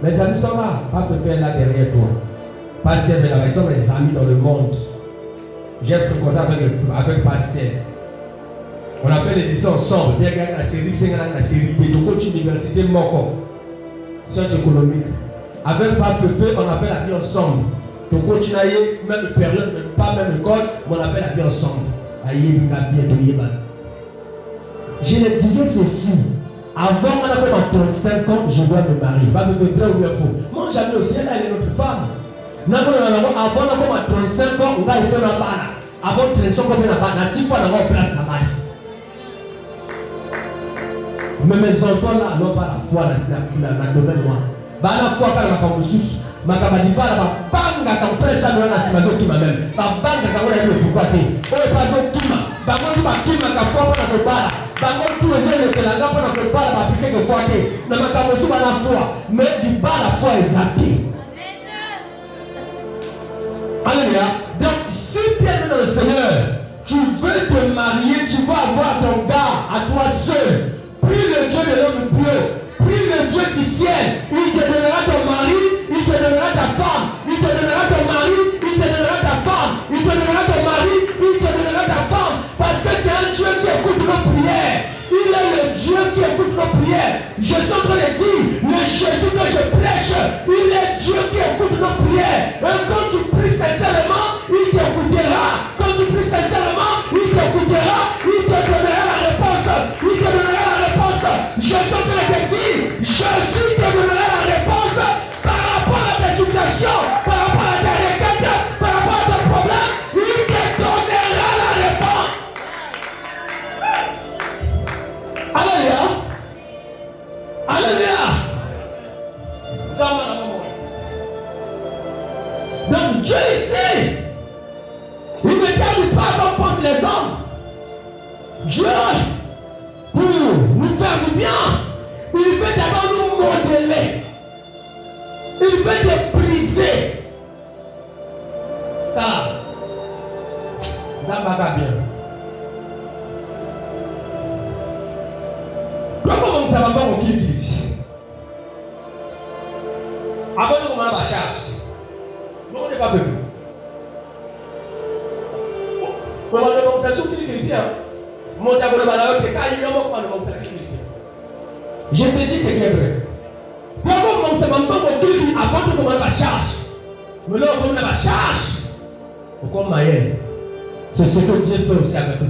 Mes amis sont là. Pas faire là derrière toi. Pasteur, ils sont mes amis dans le monde. J'ai pris contact avec Pasteur. On a fait des lycées ensemble. Bien qu'il y ait la série, c'est la série B. Donc, coach université Moko. Sciences économiques. Avec Pasteur Feu, on a fait la vie ensemble. Donc, coach Naye, même période, même pas même école, mais on a fait la vie ensemble. Je le disais ceci. Avant, on a 35 ans, je dois me marier. Pas de vrai ou bien faux. Moi, jamais aussi, elle est notre femme. Avant, on a 35 ans, on a fait la balle. Avant 35 ans, on a fait la balle. On a 10 fois dans place la balle. Mais mes enfants là n'ont pas la foi dans le domaine noir. Bah la foi quand on a comme sous, ma cabane pas la banga quand frère ça dans la situation qui m'a même. Bah banga quand on a dit pourquoi t'es. Oh pas son kima. Bah moi tu m'as kima quand foi pas dans le bar. Bah moi tout les gens que la gars pas dans le bar va appliquer que quoi t'es. Na ma cabane sous la foi. Mais du bar la foi est zappée. Alléluia. Donc si tu es dans le Seigneur, tu veux te marier, tu vas avoir ton gars à toi seul. Prie le Dieu de l'homme pieux, prie le Dieu du ciel, il te donnera ton mari, il te donnera ta femme, il te donnera ton mari, il te donnera ta femme, il te donnera ton mari, il te donnera ta femme, parce que c'est un Dieu qui écoute nos prières, il est le Dieu qui écoute nos prières. Je suis en train de dire, le Jésus que je prêche, il est Dieu qui écoute nos prières, et quand tu pries sincèrement, il t'écoutera, quand tu pries sincèrement, il t'écoutera, il te donnera la réponse, il te donnera la réponse. Je suis en train de te dire, Jésus te donnera la réponse par rapport à tes situations, par rapport à tes requêtes, par rapport à tes problèmes, il te donnera la réponse. Alléluia. Alléluia. Donc Dieu ici, il ne garde pas comme pensent les hommes. Dieu, pour nous faire du bien, il veut d'abord nous modeler. Il veut te briser. Car, ça va bien. Comment ça va pas au clic ici? Avant de commencer la charge, nous on n'est pas venu. Comment on va sur clic ici? Je te dis ce qui est vrai. Pourquoi on se demande pas avant de commencer la charge? Mais là, on commence la charge. Pourquoi Maël? C'est ce que Dieu fait aussi avec nous.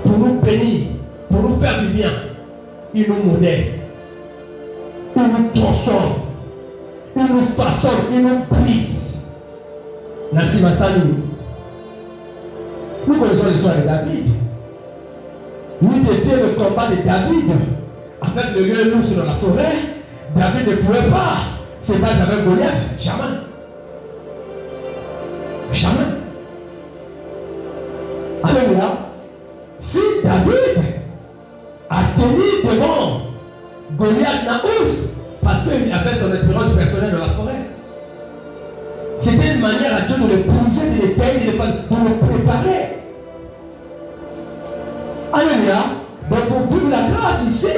Pour nous bénir, pour nous faire du bien, il nous modèle, il nous transforme, il nous façonne, il nous brise. Nassima Sani. Nous connaissons l'histoire de David. Nous étions le combat de David avec le lion loup dans la forêt. David ne pouvait pas se battre avec Goliath. Jamais. Jamais. Alléluia. Si David a tenu devant Goliath Naous parce qu'il avait son expérience personnelle dans la forêt, c'était une manière à Dieu de le briser, de le tailler, de le préparer. Alléluia. Donc pour vivre la grâce ici,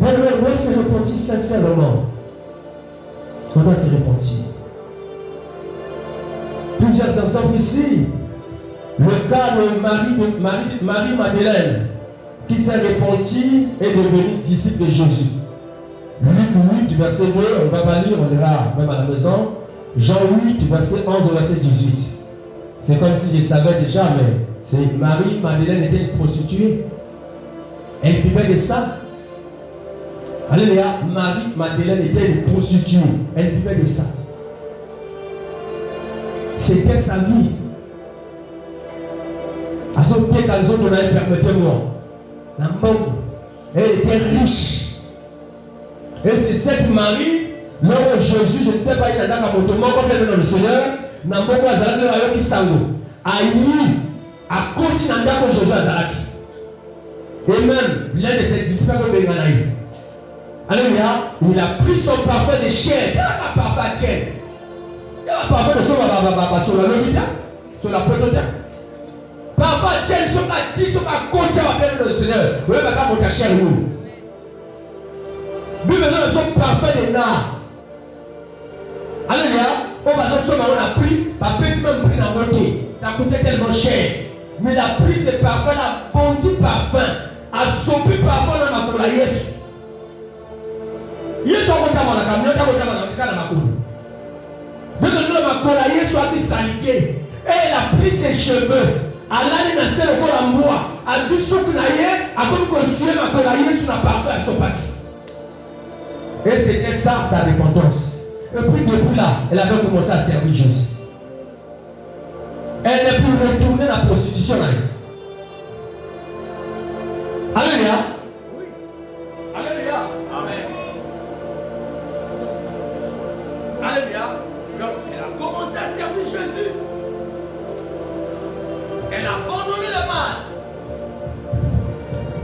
on doit se repentir sincèrement. On doit se repentir. Plusieurs exemples ici. Le cas de Marie-Madeleine, qui s'est repenti est devenu disciple de Jésus. Luc 8, verset 2, on ne va pas lire, on ira même à la maison. Jean 8, verset 11 au verset 18. C'est comme si je savais déjà, mais c'est Marie-Madeleine était une prostituée. Elle vivait de ça. Alléluia. Marie-Madeleine était une prostituée. Elle vivait de ça. C'était sa vie. À son pied, quand ils ont donné, permettez-moi. La mort. Elle était riche. Et c'est cette Marie, lors où Jésus, je ne sais pas, il a dit à mon tour, comme elle est dans le Seigneur, n'a pas de Azalaki, a eu sango. Aïe, à continuer à Jésus Azalaki. Et même, l'un de ses disciples, alléluia, il a pris son parfum de chair. Il a un parfum de chair. Il a un parfum de chair sur la lobita, sur la potota. Parfum de chair, sur la tige, sur la côte, ça va bien dans le Seigneur. Oui, il va pas monter chair. Lui, besoin de son parfum de nard. Alléluia, on va se on a pris, pas même pris dans le moitié. Ça coûtait tellement cher. Mais il a pris ce parfum, la petit parfum, a sauvé parfum dans ma cola. Yes. Yes, on va dans la camion, on va dans la cola. Maintenant, ma cola, yes, soit saliqué. Et elle a pris ses cheveux. Elle a laissé le col en bois. Elle a dû soutenir, a comme construire ma cola, yes, sur la parfum à son paquet. Et c'était ça, sa repentance. Et puis depuis là, elle avait commencé à servir Jésus. Elle n'est plus retournée à la prostitution. Alléluia. Oui. Alléluia. Amen. Alléluia. Donc, elle a commencé à servir Jésus. Elle a abandonné le mal.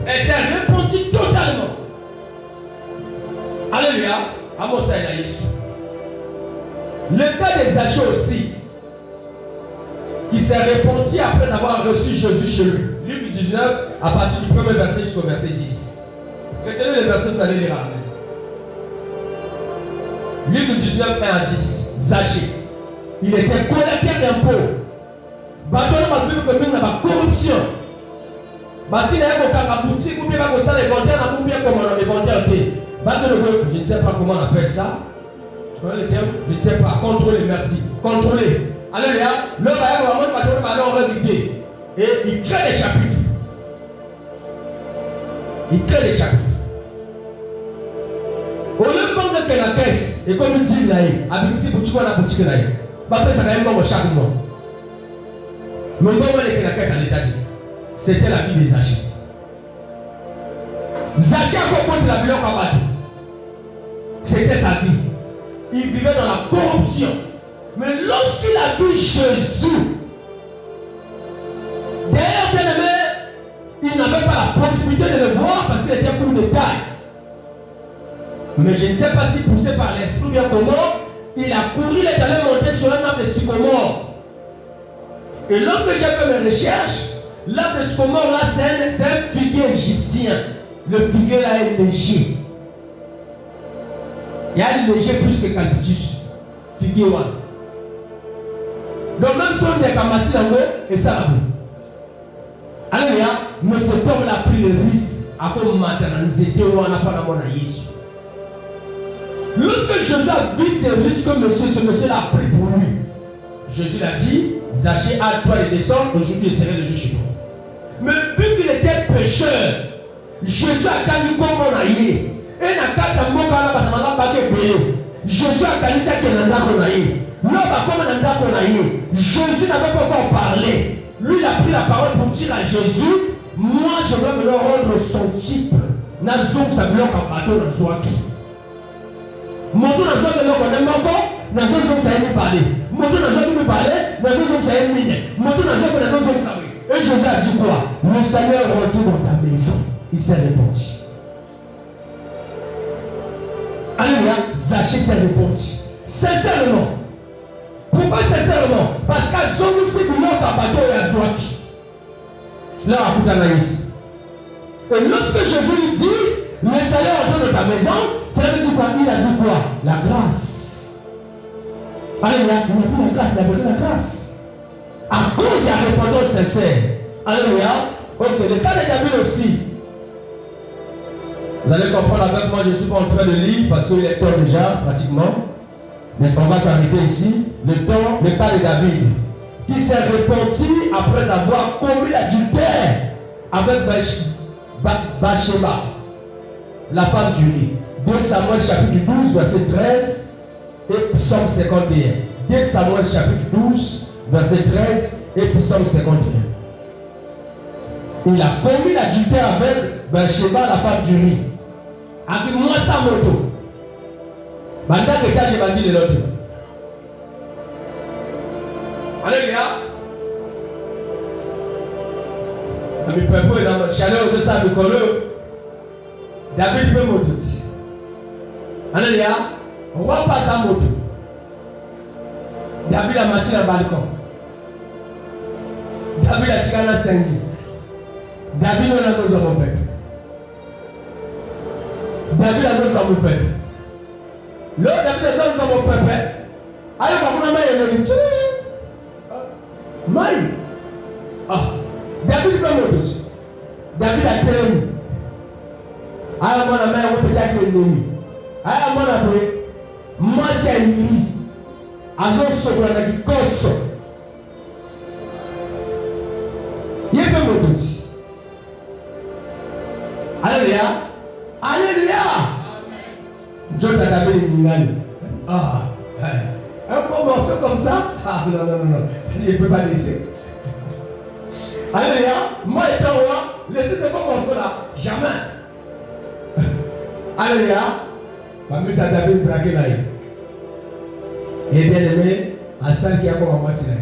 Elle s'est repentie totalement. Alléluia. Amos a Jésus. Le cas des Zachée aussi, qui s'est repenti après avoir reçu Jésus chez lui. Luc 19, à partir du premier verset jusqu'au verset 10. Retenez le verset, vous allez lire à la maison. Luc 19, 1 à 10. Zachée. Il était collecteur d'impôts. Bâton m'a vu que nous avons corruption. Bâti n'a pas de boutique, ou bien pas comme ça, les vendeurs, ou bien comment on a les vendeurs. Je ne sais pas comment on appelle ça. Tu connais le terme? Je ne sais pas. Contrôler, merci. Contrôler. Alléluia. Le bailleur va alors réviser. Et il crée des chapitres. Il crée des chapitres. Au lieu de faire la caisse, et comme il dit, il a si boutique, on a boutique. Après, ça va être bon chaque mois. Mais on va aller la caisse à l'état. C'était la vie des Zachée. Zachée a compris la vie au Kabadou. C'était sa vie. Il vivait dans la corruption. Mais lorsqu'il a vu Jésus, d'ailleurs, bien aimé, il n'avait pas la possibilité de le voir parce qu'il était court de taille. Mais je ne sais pas si poussé par l'esprit bien comment, il a couru, il est allé monter sur un arbre de sycomore. Et lorsque j'ai fait mes recherches, l'arbre de sycomore là, c'est un figuier égyptien. Le figuier là est léger. Il y a un léger plus que Calpitus. Figuier one. Donc même si on est Kamati là, et ça là. Alléluia. Mais cet homme a pris le risque à comme maintenant nous étions on n'a pas la bonne Jésus. Lorsque Jésus a vu ce risque que ce monsieur l'a pris pour lui, Jésus l'a dit, Zachée, à toi de descendre, aujourd'hui je serai le juge chez toi. Mais vu qu'il était pécheur, Jésus a gagné comme on a eu. Et na kata mboka na batamala bake peye. Jésus a kanisa ke na ndako na ye. L'homme comme na ndako na ye. Jésus n'avait pas encore parlé. Lui il a pris la parole pour dire à Jésus, moi je vais me le rendre son type. Na zonk sa bloc en bateau na zwaki. Moto na zonk le ko na moko, na zonk sa yemi parler. Moto na zonk me parler, na zonk sa yemi mine. Moto na zonk sa oui. Et Jésus a dit quoi? Le Seigneur retourne dans ta maison. Il s'est repenti. Alléluia, Zachée s'est repenti. Sincèrement. Pourquoi sincèrement? Parce qu'à son aussi, il a un bateau et à Zouaki. Là, à Koutanaïs. Et lorsque Jésus lui dit, le Seigneur retourne dans ta maison, ça veut dire quoi? Il a dit quoi? La grâce. Alléluia, il a dit la grâce, il a donné la grâce. À cause de la repentance sincère. Alléluia. Ok, le cas de David aussi. Vous allez comprendre avec moi, je ne suis pas en train de lire parce qu'il est temps déjà, pratiquement. Mais on va s'arrêter ici. Le cas de David, qui s'est repenti après avoir commis l'adultère avec Bathsheba, la femme d'Uri. 2 Samuel chapitre 12, verset 13 et Psaume 51. 2 Samuel chapitre 12, verset 13 et Psaume 51. Il a commis l'adultère avec Bathsheba, la femme d'Uri. Avec moi, sa moto. Maintenant que je vais dire l'autre. Alléluia. Ami peuple, dans le chaleur, je sais que David peut moto. Alléluia. On va pas sa moto. David a mati dans le balcon. David a tiré dans le cinq. David a dans son peuple. David a dans son peuple. L'autre David a dans son peuple. Allez, on va vous Maï. Ah. David peut moto. David a télé. Allez, on va la main, on peut être l'ennemi. Allez, on va la main. Moi, c'est une. Azon sobra na kikoso. Yepe motuti. Alléluia. Alléluia. Amen. Dieu t'a donné une minane. Ah. Un bon morceau comme ça. Ah non, non, non, non. Je ne peux pas laisser. Alléluia. Moi étant roi, laissez ce bon morceau là. Jamais. Alléluia. Parmi ça, David braqué là. Et bien aimé, à ça qui a comme moi c'est là.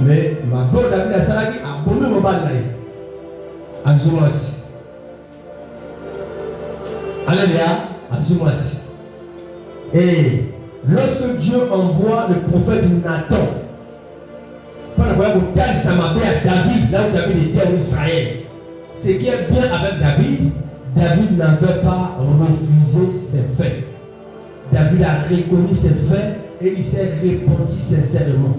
Mais ma bonne David à ça qui a bombé mon bal là. Azumasi. Alléluia. Azumasi. Et lorsque Dieu envoie le prophète Nathan, pendant que ça m'a à David, là où David était en Israël, ce qui est bien avec David, David n'avait pas refusé ses faits. David a reconnu ses faits et il s'est repenti sincèrement.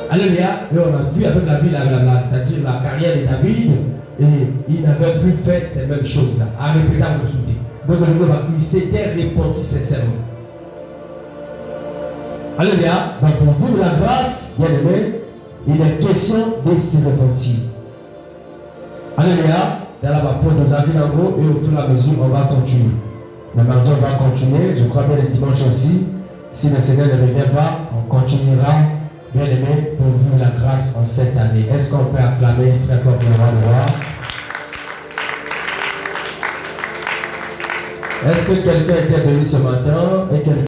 Alléluia. Et on a vu avec la vie, c'est-à-dire la carrière de David, et il n'avait plus fait ces mêmes choses-là, à répéter à consulter. Donc il s'était repenti sincèrement. Alléluia. Donc pour vous, la grâce, bien aimé, il est question de se repentir. Alléluia. Dans la vapeur, nous avons un mot et au fur et à mesure, on va continuer. Le mardi, on va continuer. Je crois bien le dimanche aussi. Si le Seigneur ne revient pas, on continuera, bien aimé, pour vous la grâce en cette année. Est-ce qu'on peut acclamer très fort pour le roi? Est-ce que quelqu'un était venu ce matin et quelqu'un